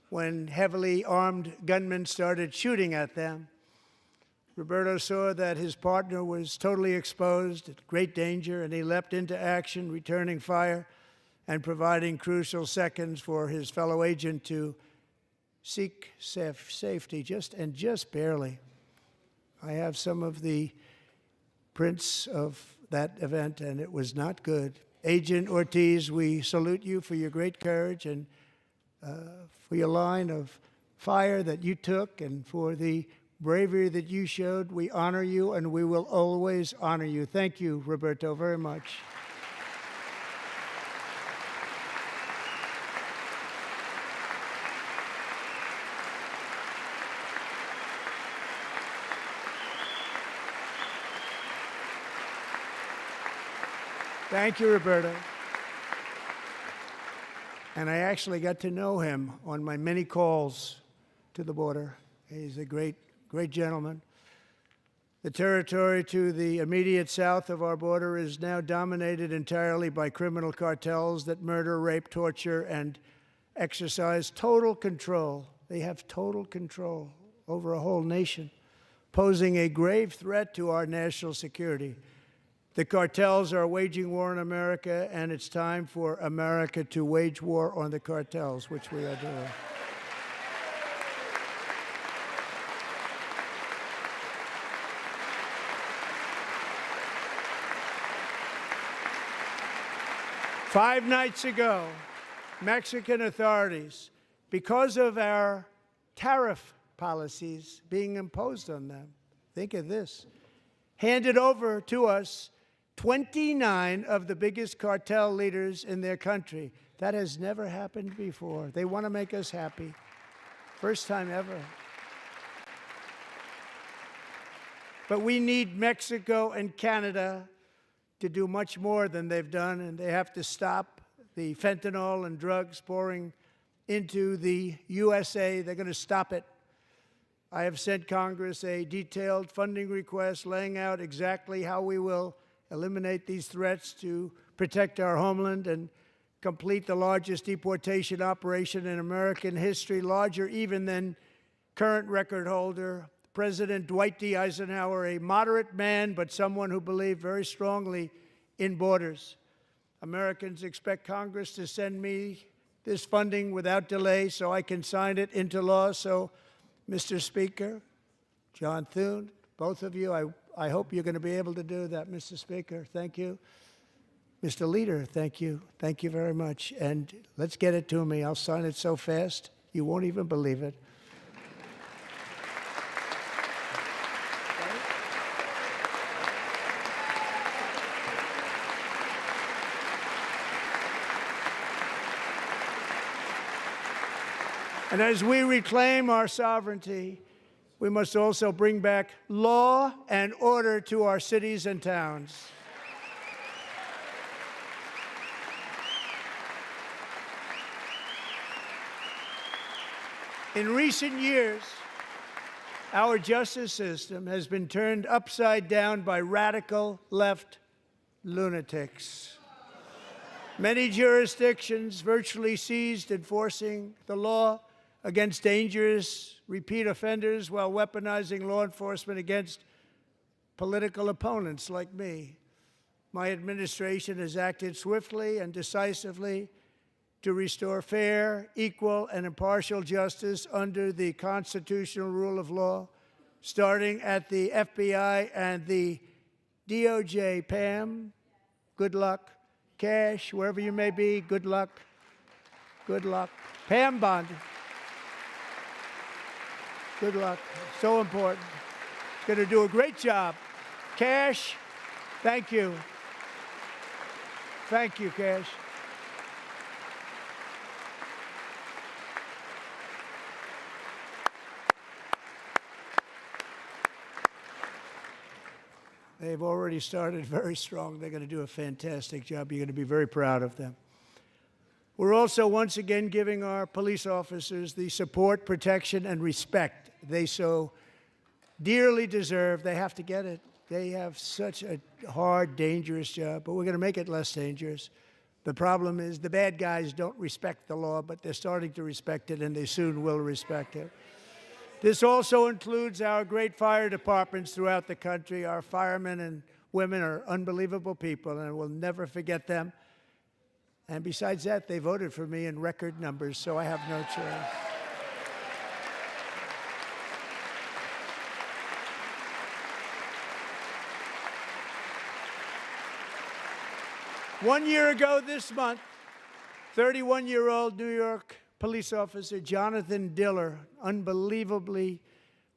When heavily armed gunmen started shooting at them, Roberto saw that his partner was totally exposed, at great danger, and he leapt into action, returning fire and providing crucial seconds for his fellow agent to seek safety, just barely. I have some of the prints of that event, and it was not good. Agent Ortiz, we salute you for your great courage and for your line of fire that you took and for the bravery that you showed. We honor you, and we will always honor you. Thank you, Roberto, very much. Thank you, Roberta. And I actually got to know him on my many calls to the border. He's a great, great gentleman. The territory to the immediate south of our border is now dominated entirely by criminal cartels that murder, rape, torture, and exercise total control. They have total control over a whole nation, posing a grave threat to our national security. The cartels are waging war on America, and it's time for America to wage war on the cartels, which we are doing. Five nights ago, Mexican authorities, because of our tariff policies being imposed on them, think of this, handed over to us 29 of the biggest cartel leaders in their country. That has never happened before. They want to make us happy. First time ever. But we need Mexico and Canada to do much more than they've done, and they have to stop the fentanyl and drugs pouring into the USA. They're going to stop it. I have sent Congress a detailed funding request laying out exactly how we will eliminate these threats to protect our homeland and complete the largest deportation operation in American history, larger even than current record holder President Dwight D. Eisenhower, a moderate man, but someone who believed very strongly in borders. Americans expect Congress to send me this funding without delay so I can sign it into law. So, Mr. Speaker, John Thune, both of you, I hope you're going to be able to do that, Mr. Speaker. Thank you. Mr. Leader, thank you. Thank you very much. And let's get it to me. I'll sign it so fast, you won't even believe it. And as we reclaim our sovereignty, we must also bring back law and order to our cities and towns. In recent years, our justice system has been turned upside down by radical left lunatics. Many jurisdictions virtually ceased enforcing the law against dangerous repeat offenders while weaponizing law enforcement against political opponents like me. My administration has acted swiftly and decisively to restore fair, equal, and impartial justice under the constitutional rule of law, starting at the FBI and the DOJ. Pam, good luck. Cash, wherever you may be, good luck. Good luck. Pam Bond. Good luck. So important. Going to do a great job. Cash, thank you. Thank you, Cash. They've already started very strong. They're going to do a fantastic job. You're going to be very proud of them. We're also once again giving our police officers the support, protection, and respect they so dearly deserve. They have to get it. They have such a hard, dangerous job, but we're going to make it less dangerous. The problem is the bad guys don't respect the law, but they're starting to respect it, and they soon will respect it. This also includes our great fire departments throughout the country. Our firemen and women are unbelievable people, and we'll never forget them. And besides that, they voted for me in record numbers, so I have no choice. One year ago this month, 31-year-old New York police officer Jonathan Diller, unbelievably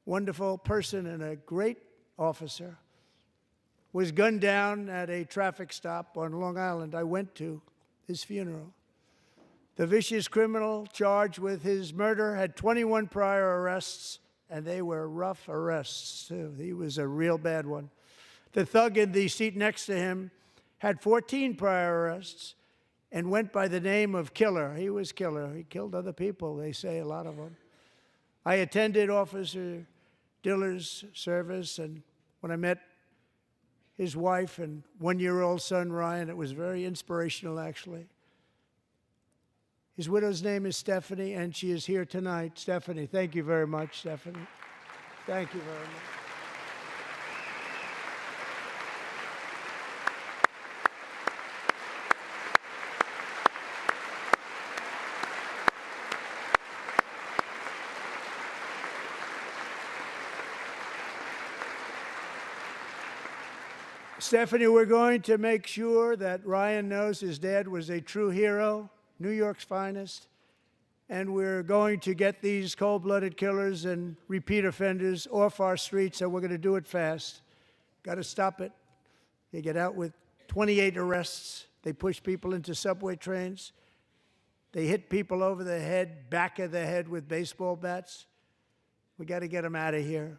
wonderful person and a great officer, was gunned down at a traffic stop on Long Island. I went to his funeral. The vicious criminal charged with his murder had 21 prior arrests, and they were rough arrests, too. He was a real bad one. The thug in the seat next to him had 14 prior arrests, and went by the name of Killer. He was Killer. He killed other people, they say, a lot of them. I attended Officer Diller's service, and when I met his wife and one-year-old son, Ryan, it was very inspirational, actually. His widow's name is Stephanie, and she is here tonight. Stephanie, thank you very much, Stephanie. Thank you very much. Stephanie, we're going to make sure that Ryan knows his dad was a true hero, New York's finest, and we're going to get these cold-blooded killers and repeat offenders off our streets, and we're going to do it fast. Got to stop it. They get out with 28 arrests. They push people into subway trains. They hit people over the head, back of the head with baseball bats. We got to get them out of here.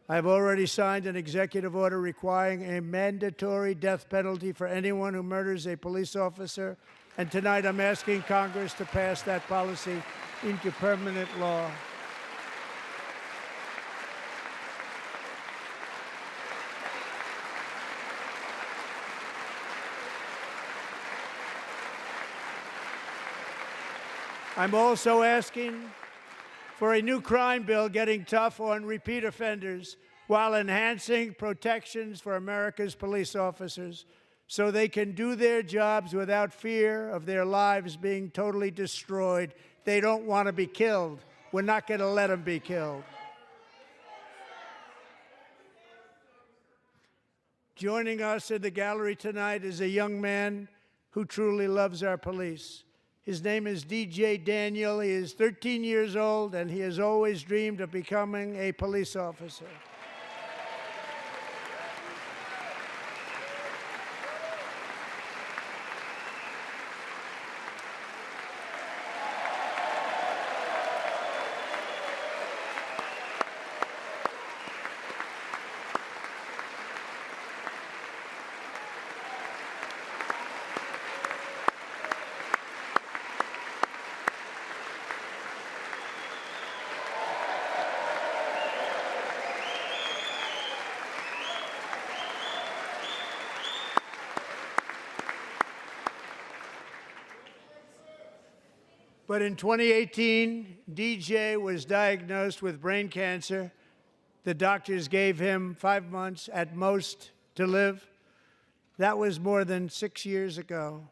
I've already signed an executive order requiring a mandatory death penalty for anyone who murders a police officer. And tonight I'm asking Congress to pass that policy into permanent law. I'm also asking for a new crime bill getting tough on repeat offenders while enhancing protections for America's police officers so they can do their jobs without fear of their lives being totally destroyed. They don't want to be killed. We're not going to let them be killed. Joining us in the gallery tonight is a young man who truly loves our police. His name is DJ Daniel. He is 13 years old, and he has always dreamed of becoming a police officer. But in 2018, DJ was diagnosed with brain cancer. The doctors gave him 5 months at most to live. That was more than 6 years ago.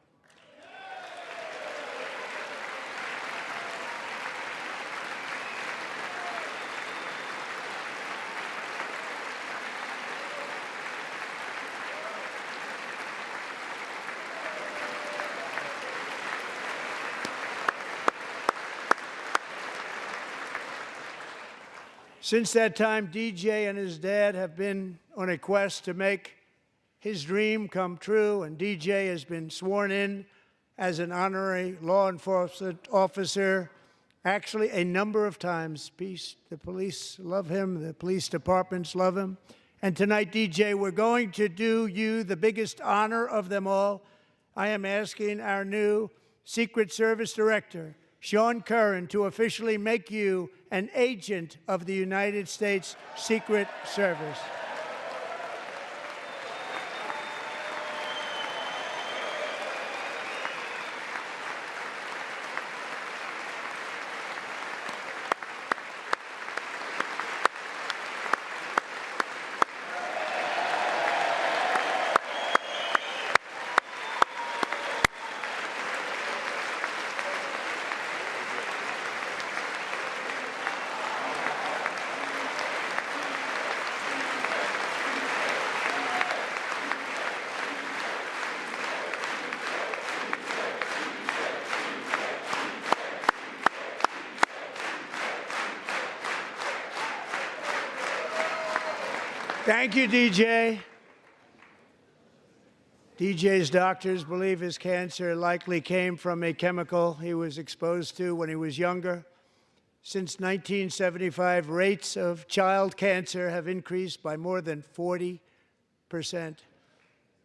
Since that time, DJ and his dad have been on a quest to make his dream come true, and DJ has been sworn in as an honorary law enforcement officer, actually a number of times. The police love him, the police departments love him. And tonight, DJ, we're going to do you the biggest honor of them all. I am asking our new Secret Service Director, Sean Curran, to officially make you an agent of the United States Secret Service. Thank you, DJ. DJ's doctors believe his cancer likely came from a chemical he was exposed to when he was younger. Since 1975, rates of child cancer have increased by more than 40%.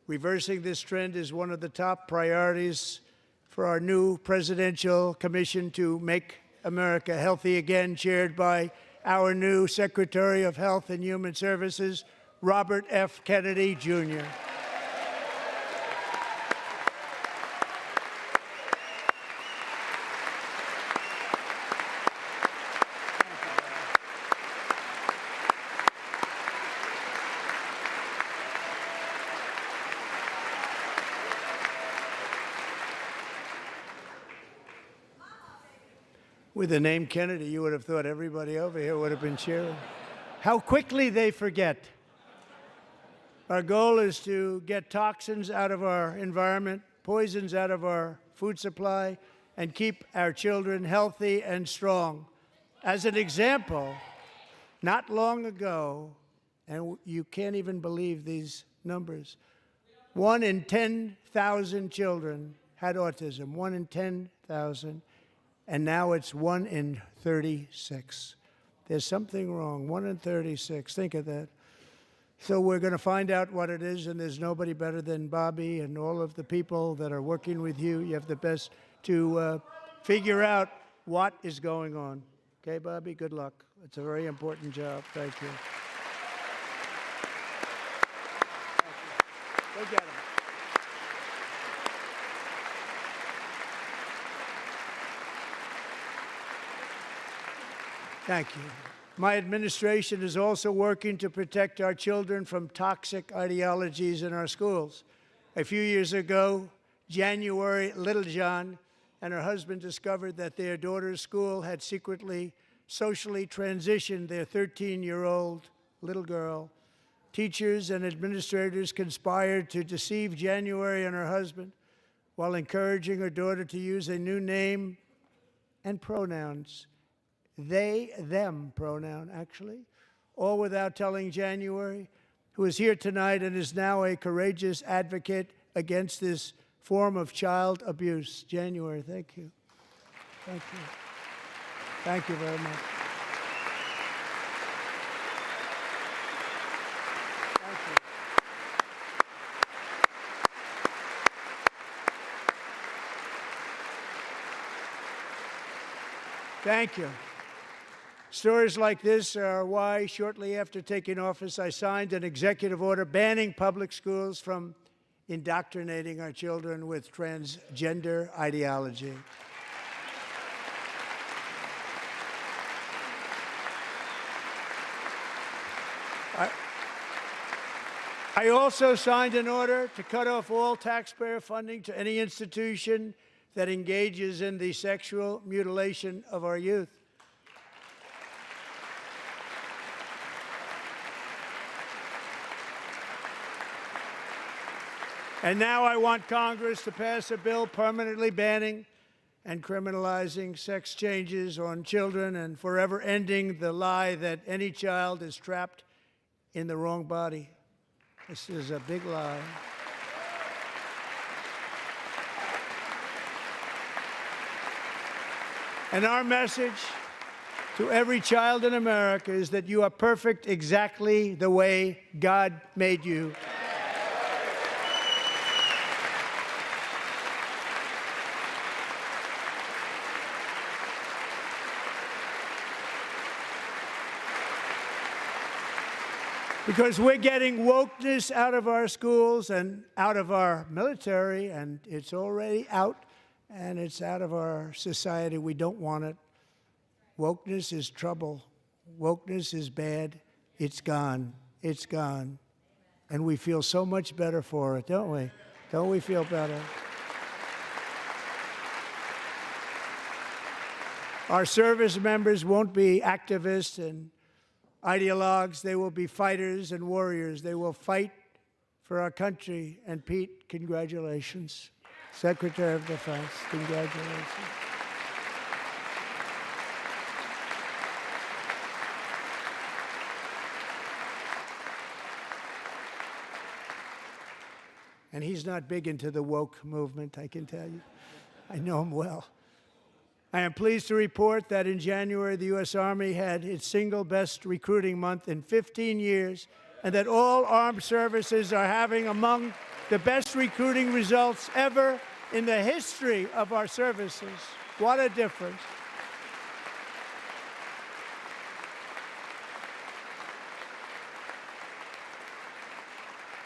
Reversing this trend is one of the top priorities for our new presidential commission to make America healthy again, chaired by our new Secretary of Health and Human Services, Robert F. Kennedy, Jr. With the name Kennedy, you would have thought everybody over here would have been cheering. How quickly they forget. Our goal is to get toxins out of our environment, poisons out of our food supply, and keep our children healthy and strong. As an example, not long ago, and you can't even believe these numbers, 1 in 10,000 children had autism, 1 in 10,000. And now it's 1 in 36. There's something wrong, 1 in 36. Think of that. So we're going to find out what it is, and there's nobody better than Bobby and all of the people that are working with you. You have the best to figure out what is going on. Okay, Bobby, good luck. It's a very important job. Thank you. Go get him. Thank you. My administration is also working to protect our children from toxic ideologies in our schools. A few years ago, January Littlejohn and her husband discovered that their daughter's school had secretly socially transitioned their 13-year-old little girl. Teachers and administrators conspired to deceive January and her husband while encouraging her daughter to use a new name and pronouns. They, them pronoun, actually, all without telling January, who is here tonight and is now a courageous advocate against this form of child abuse. January, thank you. Thank you. Thank you very much. Thank you. Thank you. Stories like this are why, shortly after taking office, I signed an executive order banning public schools from indoctrinating our children with transgender ideology. I also signed an order to cut off all taxpayer funding to any institution that engages in the sexual mutilation of our youth. And now I want Congress to pass a bill permanently banning and criminalizing sex changes on children and forever ending the lie that any child is trapped in the wrong body. This is a big lie. And our message to every child in America is that you are perfect exactly the way God made you. Because we're getting wokeness out of our schools and out of our military, and it's already out, and it's out of our society. We don't want it. Wokeness is trouble. Wokeness is bad. It's gone. It's gone. And we feel so much better for it, don't we? Don't we feel better? Our service members won't be activists and ideologues. They will be fighters and warriors. They will fight for our country. And Pete, congratulations. Secretary of Defense, congratulations. And he's not big into the woke movement, I can tell you. I know him well. I am pleased to report that in January, the U.S. Army had its single best recruiting month in 15 years, and that all armed services are having among the best recruiting results ever in the history of our services. What a difference.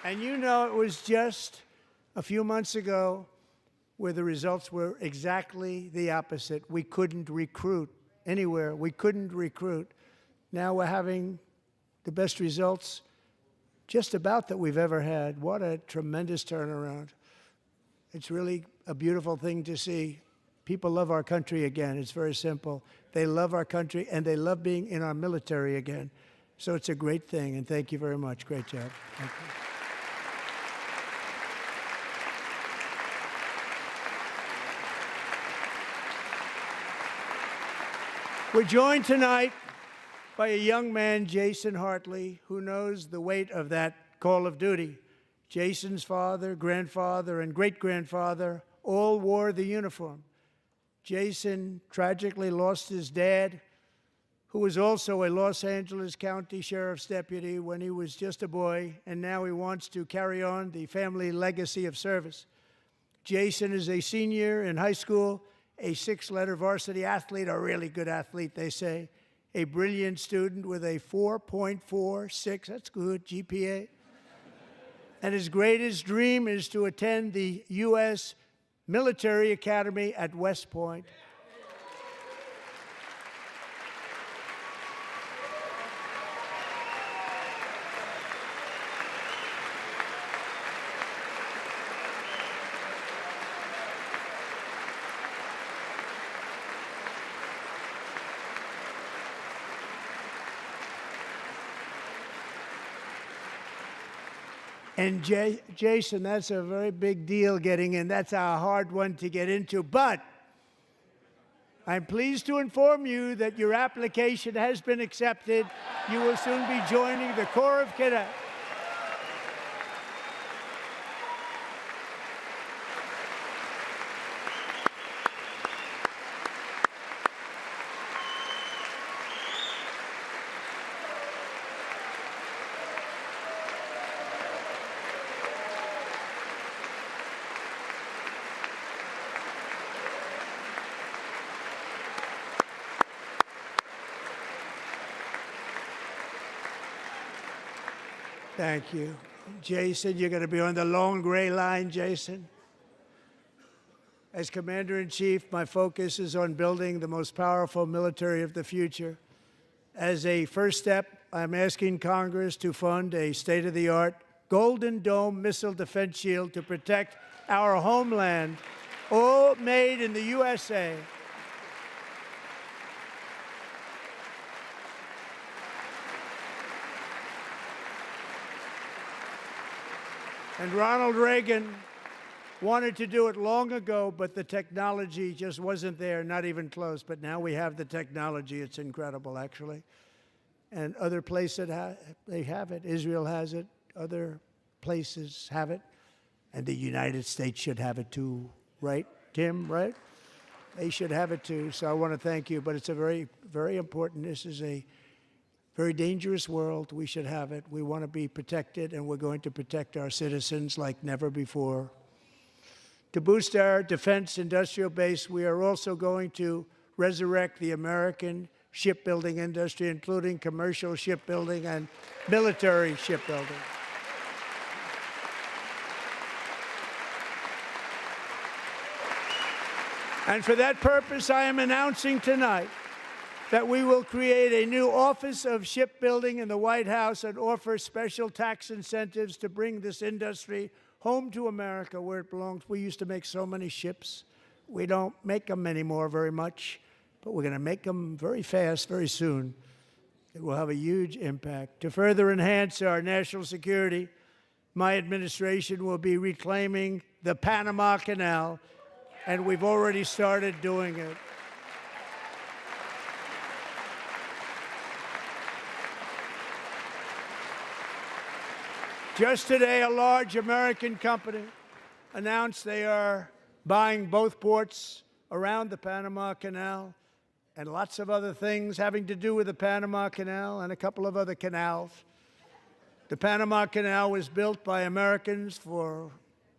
And you know, it was just a few months ago where the results were exactly the opposite. We couldn't recruit anywhere. We couldn't recruit. Now we're having the best results just about that we've ever had. What a tremendous turnaround. It's really a beautiful thing to see. People love our country again. It's very simple. They love our country, and they love being in our military again. So it's a great thing, and thank you very much. Great job. Thank you. We're joined tonight by a young man, Jason Hartley, who knows the weight of that call of duty. Jason's father, grandfather, and great-grandfather all wore the uniform. Jason tragically lost his dad, who was also a Los Angeles County Sheriff's deputy when he was just a boy, and now he wants to carry on the family legacy of service. Jason is a senior in high school, a six-letter varsity athlete, a really good athlete, they say, a brilliant student with a 4.46, that's good, GPA. And his greatest dream is to attend the U.S. Military Academy at West Point. And Jason, that's a very big deal getting in. That's a hard one to get into. But I'm pleased to inform you that your application has been accepted. You will soon be joining the Corps of Cadets. Thank you. Jason, you're going to be on the long gray line, Jason. As Commander-in-Chief, my focus is on building the most powerful military of the future. As a first step, I'm asking Congress to fund a state-of-the-art Golden Dome missile defense shield to protect our homeland, all made in the USA. And Ronald Reagan wanted to do it long ago, but the technology just wasn't there, not even close. But now we have the technology. It's incredible, actually. And other places, they have it. Israel has it. Other places have it. And the United States should have it too, right, Tim, right? They should have it too. So I want to thank you. But it's a very, very important. This is a very dangerous world. We should have it. We want to be protected, and we're going to protect our citizens like never before. To boost our defense industrial base, we are also going to resurrect the American shipbuilding industry, including commercial shipbuilding and military shipbuilding. And for that purpose, I am announcing tonight that we will create a new Office of Shipbuilding in the White House and offer special tax incentives to bring this industry home to America where it belongs. We used to make so many ships. We don't make them anymore very much, but we're going to make them very fast, very soon. It will have a huge impact. To further enhance our national security, my administration will be reclaiming the Panama Canal, and we've already started doing it. Just today, a large American company announced they are buying both ports around the Panama Canal and lots of other things having to do with the Panama Canal and a couple of other canals. The Panama Canal was built by Americans for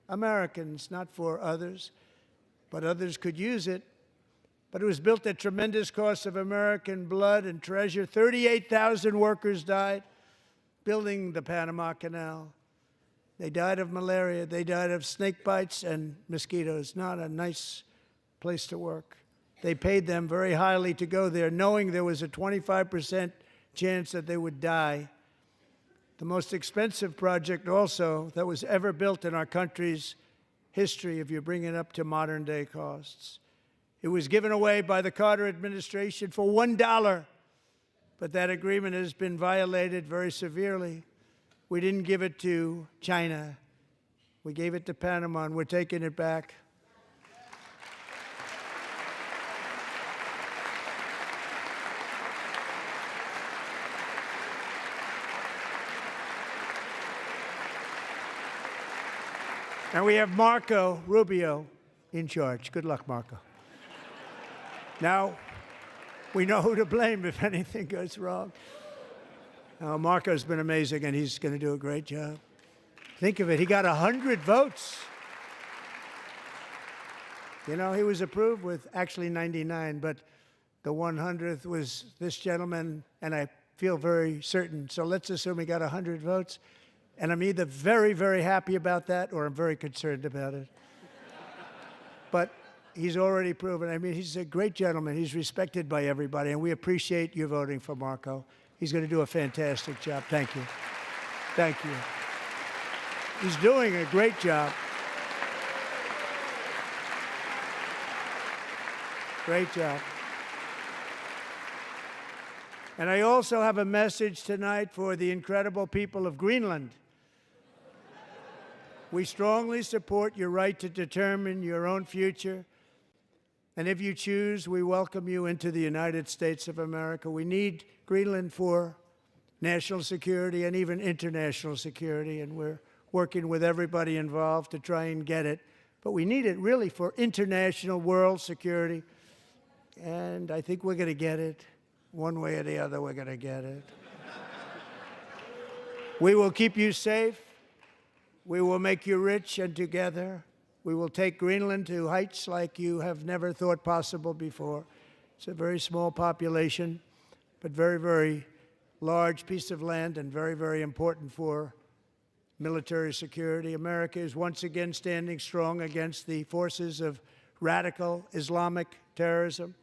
Americans, not for others, but others could use it. But it was built at tremendous cost of American blood and treasure. 38,000 workers died building the Panama Canal. They died of malaria. They died of snake bites and mosquitoes. Not a nice place to work. They paid them very highly to go there, knowing there was a 25% chance that they would die. The most expensive project also that was ever built in our country's history, if you bring it up to modern day costs. It was given away by the Carter administration for $1, but that agreement has been violated very severely. We didn't give it to China. We gave it to Panama, and we're taking it back. And we have Marco Rubio in charge. Good luck, Marco. Now, we know who to blame if anything goes wrong. Marco's been amazing, and he's going to do a great job. Think of it. He got 100 votes. You know, he was approved with actually 99, but the 100th was this gentleman, and I feel very certain. So let's assume he got 100 votes. And I'm either very, very happy about that or I'm very concerned about it. But he's already proven. I mean, he's a great gentleman. He's respected by everybody, and we appreciate you voting for Marco. He's going to do a fantastic job. Thank you. Thank you. He's doing a great job. Great job. And I also have a message tonight for the incredible people of Greenland. We strongly support your right to determine your own future. And if you choose, we welcome you into the United States of America. We need Greenland for national security and even international security, and we're working with everybody involved to try and get it. But we need it really for international world security, and I think we're going to get it. One way or the other, we're going to get it. We will keep you safe. We will make you rich, and together we will take Greenland to heights like you have never thought possible before. It's a very small population, but very, very large piece of land and very, very important for military security. America is once again standing strong against the forces of radical Islamic terrorism.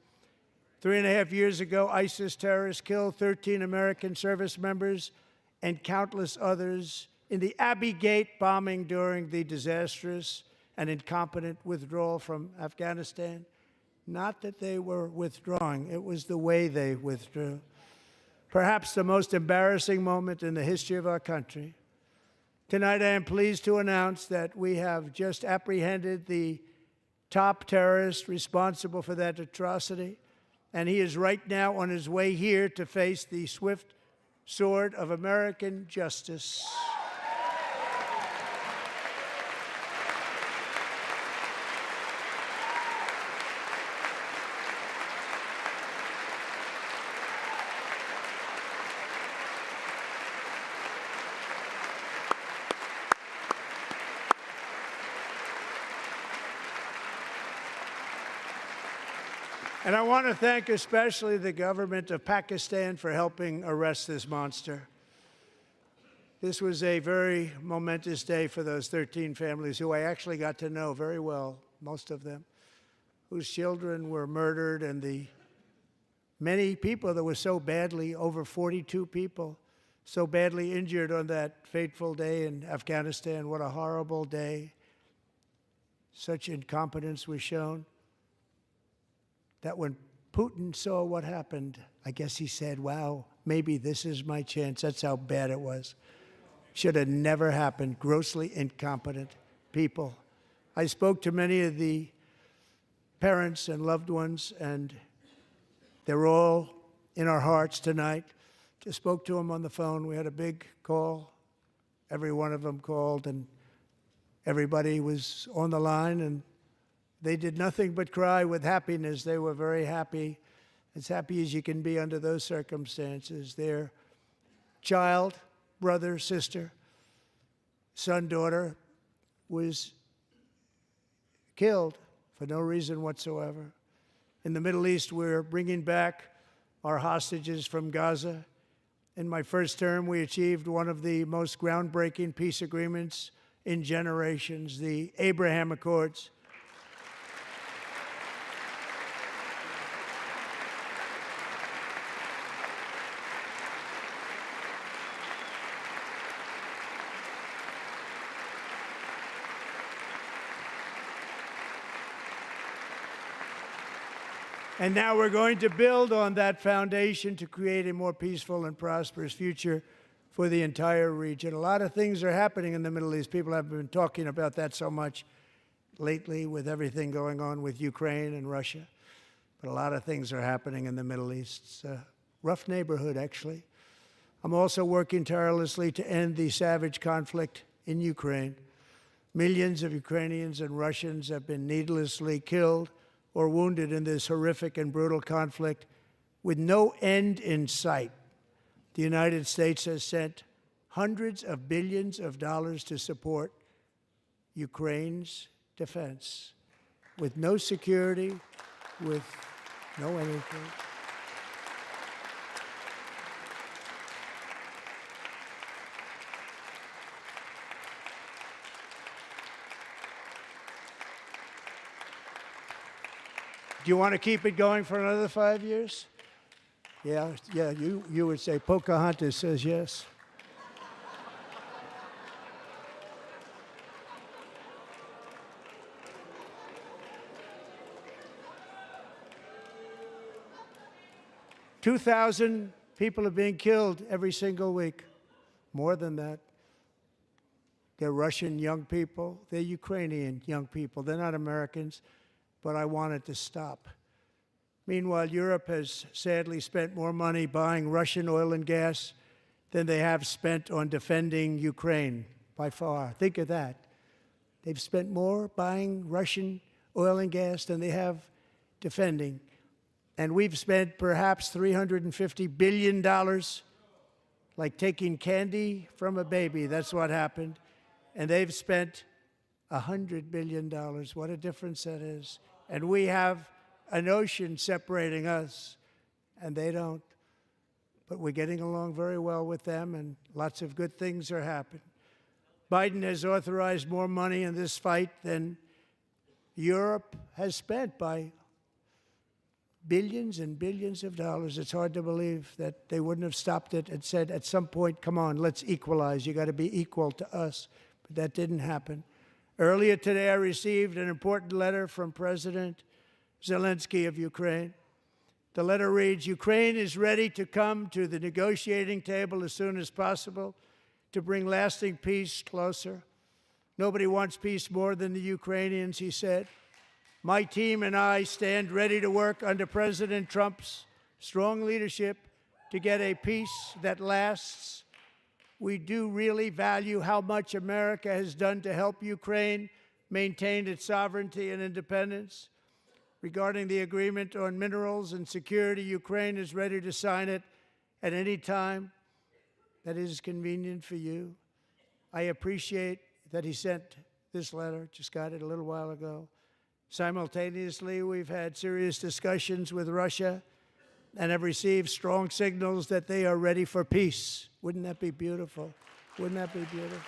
3.5 years ago, ISIS terrorists killed 13 American service members and countless others in the Abbey Gate bombing during the disastrous and incompetent withdrawal from Afghanistan. Not that they were withdrawing, it was the way they withdrew. Perhaps the most embarrassing moment in the history of our country. Tonight, I am pleased to announce that we have just apprehended the top terrorist responsible for that atrocity, and he is right now on his way here to face the swift sword of American justice. And I want to thank especially the government of Pakistan for helping arrest this monster. This was a very momentous day for those 13 families who I actually got to know very well, most of them, whose children were murdered, and the many people that were so badly, over 42 people, so badly injured on that fateful day in Afghanistan. What a horrible day. Such incompetence was shown. That when Putin saw what happened, I guess he said, wow, maybe this is my chance. That's how bad it was. Should have never happened. Grossly incompetent people. I spoke to many of the parents and loved ones, and they're all in our hearts tonight. Just spoke to them on the phone. We had a big call. Every one of them called, and everybody was on the line, and they did nothing but cry with happiness. They were very happy, as happy as you can be under those circumstances. Their child, brother, sister, son, daughter was killed for no reason whatsoever. In the Middle East, we're bringing back our hostages from Gaza. In my first term, we achieved one of the most groundbreaking peace agreements in generations, the Abraham Accords. And now we're going to build on that foundation to create a more peaceful and prosperous future for the entire region. A lot of things are happening in the Middle East. People have been talking about that so much lately with everything going on with Ukraine and Russia. But a lot of things are happening in the Middle East. It's a rough neighborhood, actually. I'm also working tirelessly to end the savage conflict in Ukraine. Millions of Ukrainians and Russians have been needlessly killed or wounded in this horrific and brutal conflict with no end in sight. The United States has sent hundreds of billions of dollars to support Ukraine's defense with no security, with no anything. Do you want to keep it going for another 5 years? Yeah, you would say Pocahontas says yes. $2,000 people are being killed every single week. More than that. They're Russian young people. They're Ukrainian young people. They're not Americans. But I want it to stop. Meanwhile, Europe has sadly spent more money buying Russian oil and gas than they have spent on defending Ukraine, by far. Think of that. They've spent more buying Russian oil and gas than they have defending. And we've spent perhaps $350 billion, like taking candy from a baby. That's what happened. And they've spent $100 billion. What a difference that is. And we have an ocean separating us, and they don't. But we're getting along very well with them, and lots of good things are happening. Biden has authorized more money in this fight than Europe has spent by billions and billions of dollars. It's hard to believe that they wouldn't have stopped it and said at some point, come on, let's equalize. You got to be equal to us. But that didn't happen. Earlier today, I received an important letter from President Zelensky of Ukraine. The letter reads, Ukraine is ready to come to the negotiating table as soon as possible to bring lasting peace closer. Nobody wants peace more than the Ukrainians, he said. My team and I stand ready to work under President Trump's strong leadership to get a peace that lasts. We do really value how much America has done to help Ukraine maintain its sovereignty and independence. Regarding the agreement on minerals and security, Ukraine is ready to sign it at any time that is convenient for you. I appreciate that he sent this letter, just got it a little while ago. Simultaneously, we've had serious discussions with Russia and have received strong signals that they are ready for peace. Wouldn't that be beautiful? Wouldn't that be beautiful?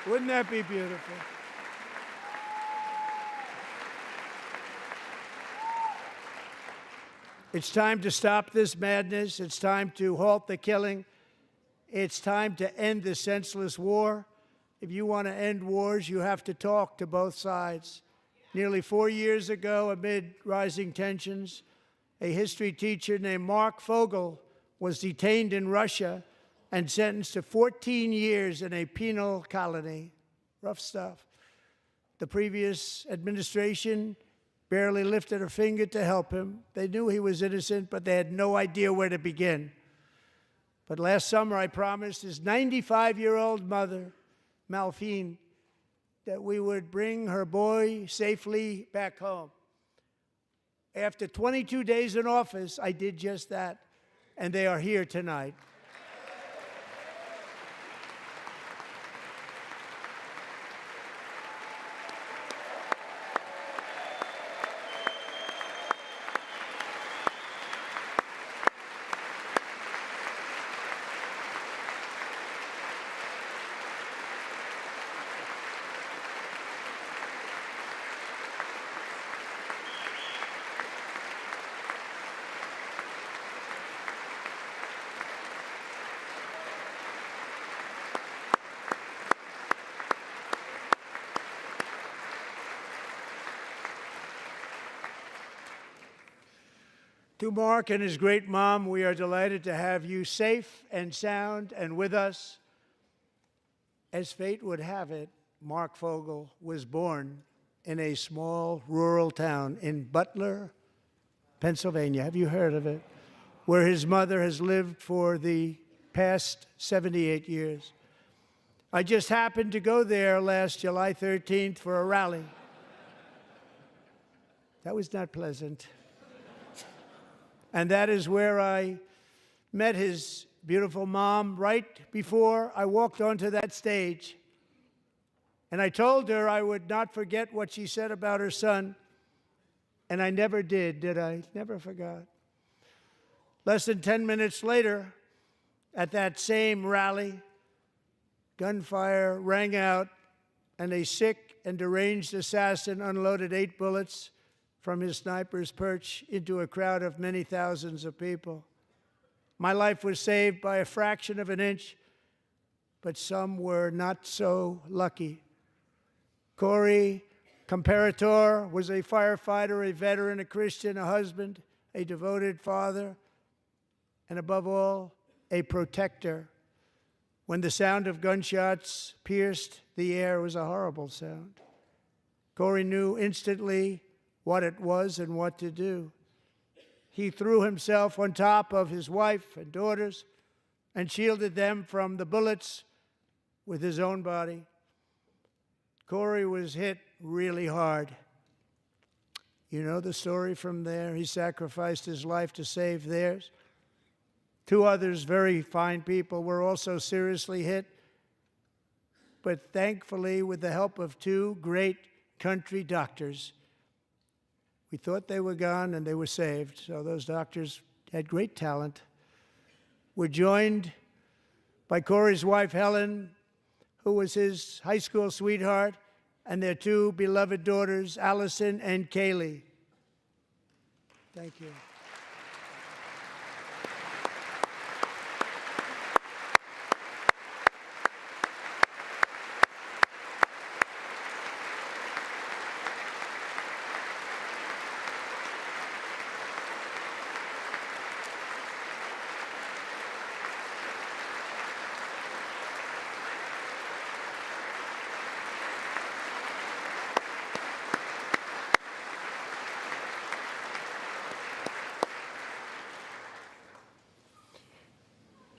Wouldn't that be beautiful? It's time to stop this madness. It's time to halt the killing. It's time to end this senseless war. If you want to end wars, you have to talk to both sides. Nearly 4 years ago, amid rising tensions, a history teacher named Mark Fogel was detained in Russia and sentenced to 14 years in a penal colony. Rough stuff. The previous administration barely lifted a finger to help him. They knew he was innocent, but they had no idea where to begin. But last summer, I promised his 95-year-old mother, Malphine, that we would bring her boy safely back home. After 22 days in office, I did just that, and they are here tonight. To Mark and his great mom, we are delighted to have you safe and sound and with us. As fate would have it, Mark Fogel was born in a small rural town in Butler, Pennsylvania. Have you heard of it? Where his mother has lived for the past 78 years. I just happened to go there last July 13th for a rally. That was not pleasant. And that is where I met his beautiful mom right before I walked onto that stage. And I told her I would not forget what she said about her son. And I never did I? Never forgot. Less than 10 minutes later, at that same rally, gunfire rang out, and a sick and deranged assassin unloaded 8 bullets from his sniper's perch into a crowd of many thousands of people. My life was saved by a fraction of an inch, but some were not so lucky. Corey Comparator was a firefighter, a veteran, a Christian, a husband, a devoted father, and above all, a protector. When the sound of gunshots pierced the air, it was a horrible sound. Corey knew instantly what it was and what to do. He threw himself on top of his wife and daughters and shielded them from the bullets with his own body. Corey was hit really hard. You know the story from there. He sacrificed his life to save theirs. 2 others, very fine people, were also seriously hit. But thankfully, with the help of 2 great country doctors, we thought they were gone, and they were saved. So those doctors had great talent. We're joined by Corey's wife, Helen, who was his high school sweetheart, and their 2 beloved daughters, Allison and Kaylee. Thank you.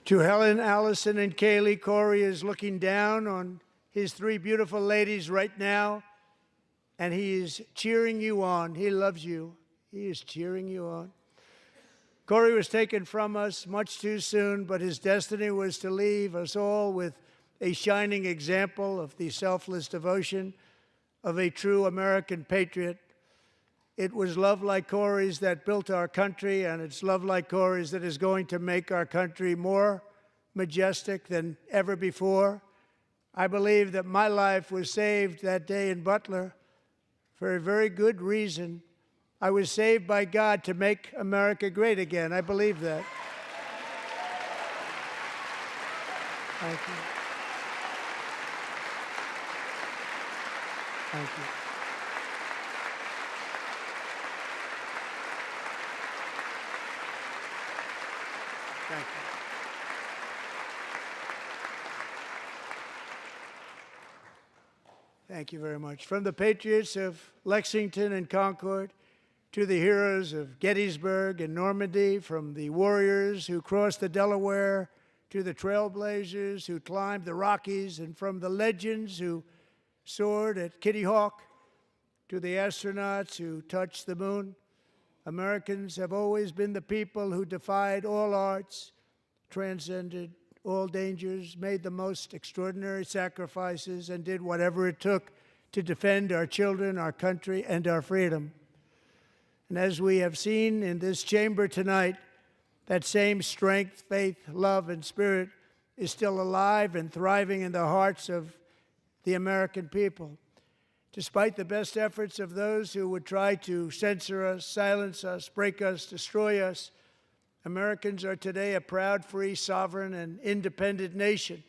To Helen, Allison, and Kaylee, Corey is looking down on his 3 beautiful ladies right now, and he is cheering you on. He loves you. He is cheering you on. Corey was taken from us much too soon, but his destiny was to leave us all with a shining example of the selfless devotion of a true American patriot. It was love like Corey's that built our country, and it's love like Corey's that is going to make our country more majestic than ever before. I believe that my life was saved that day in Butler for a very good reason. I was saved by God to make America great again. I believe that. Thank you. Thank you. Thank you. Thank you very much. From the patriots of Lexington and Concord to the heroes of Gettysburg and Normandy, from the warriors who crossed the Delaware to the trailblazers who climbed the Rockies, and from the legends who soared at Kitty Hawk to the astronauts who touched the moon, Americans have always been the people who defied all odds, transcended all dangers, made the most extraordinary sacrifices, and did whatever it took to defend our children, our country, and our freedom. And as we have seen in this chamber tonight, that same strength, faith, love, and spirit is still alive and thriving in the hearts of the American people. Despite the best efforts of those who would try to censor us, silence us, break us, destroy us, Americans are today a proud, free, sovereign, and independent nation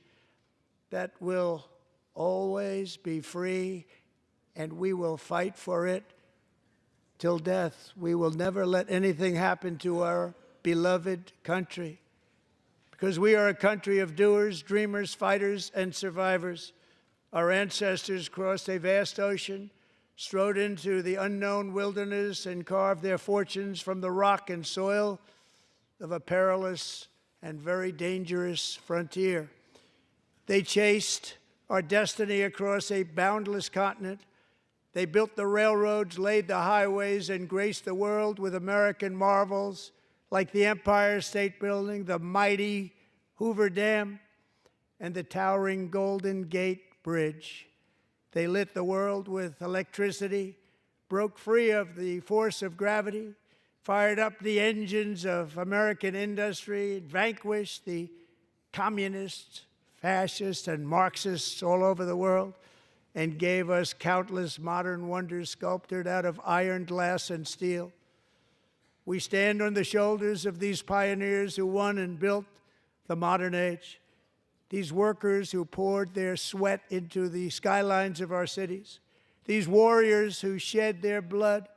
that will always be free, and we will fight for it till death. We will never let anything happen to our beloved country, because we are a country of doers, dreamers, fighters, and survivors. Our ancestors crossed a vast ocean, strode into the unknown wilderness, and carved their fortunes from the rock and soil of a perilous and very dangerous frontier. They chased our destiny across a boundless continent. They built the railroads, laid the highways, and graced the world with American marvels like the Empire State Building, the mighty Hoover Dam, and the towering Golden Gate Bridge. They lit the world with electricity, broke free of the force of gravity, fired up the engines of American industry, vanquished the communists, fascists, and Marxists all over the world, and gave us countless modern wonders sculptured out of iron, glass, and steel. We stand on the shoulders of these pioneers who won and built the modern age, these workers who poured their sweat into the skylines of our cities, these warriors who shed their blood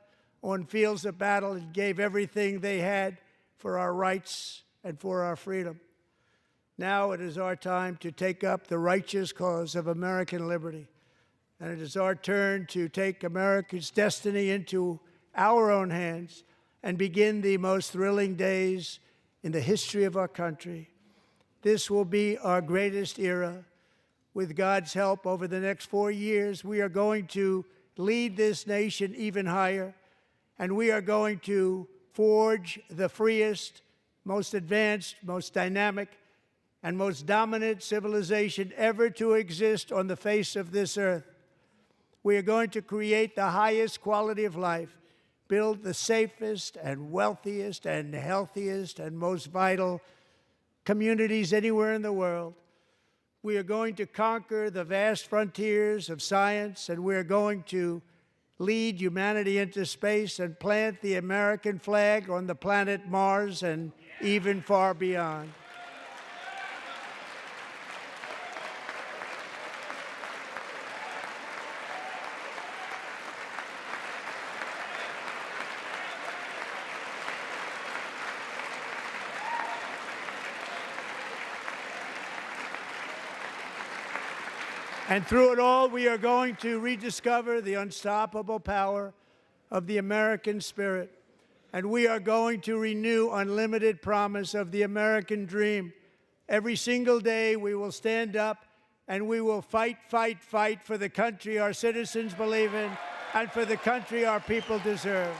on fields of battle and gave everything they had for our rights and for our freedom. Now it is our time to take up the righteous cause of American liberty. And it is our turn to take America's destiny into our own hands and begin the most thrilling days in the history of our country. This will be our greatest era. With God's help, over the next 4 years, we are going to lead this nation even higher, and we are going to forge the freest, most advanced, most dynamic, and most dominant civilization ever to exist on the face of this earth. We are going to create the highest quality of life, build the safest and wealthiest and healthiest and most vital communities anywhere in the world. We are going to conquer the vast frontiers of science, and we are going to lead humanity into space and plant the American flag on the planet Mars and even far beyond. And through it all, we are going to rediscover the unstoppable power of the American spirit. And we are going to renew unlimited promise of the American dream. Every single day, we will stand up and we will fight, fight, fight for the country our citizens believe in and for the country our people deserve.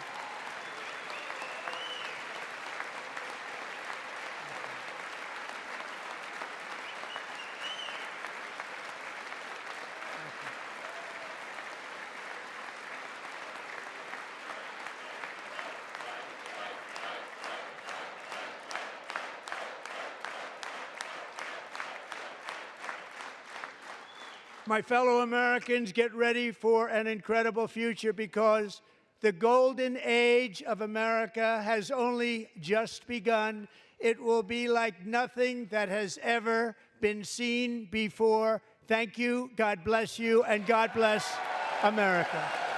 My fellow Americans, get ready for an incredible future, because the golden age of America has only just begun. It will be like nothing that has ever been seen before. Thank you, God bless you, and God bless America.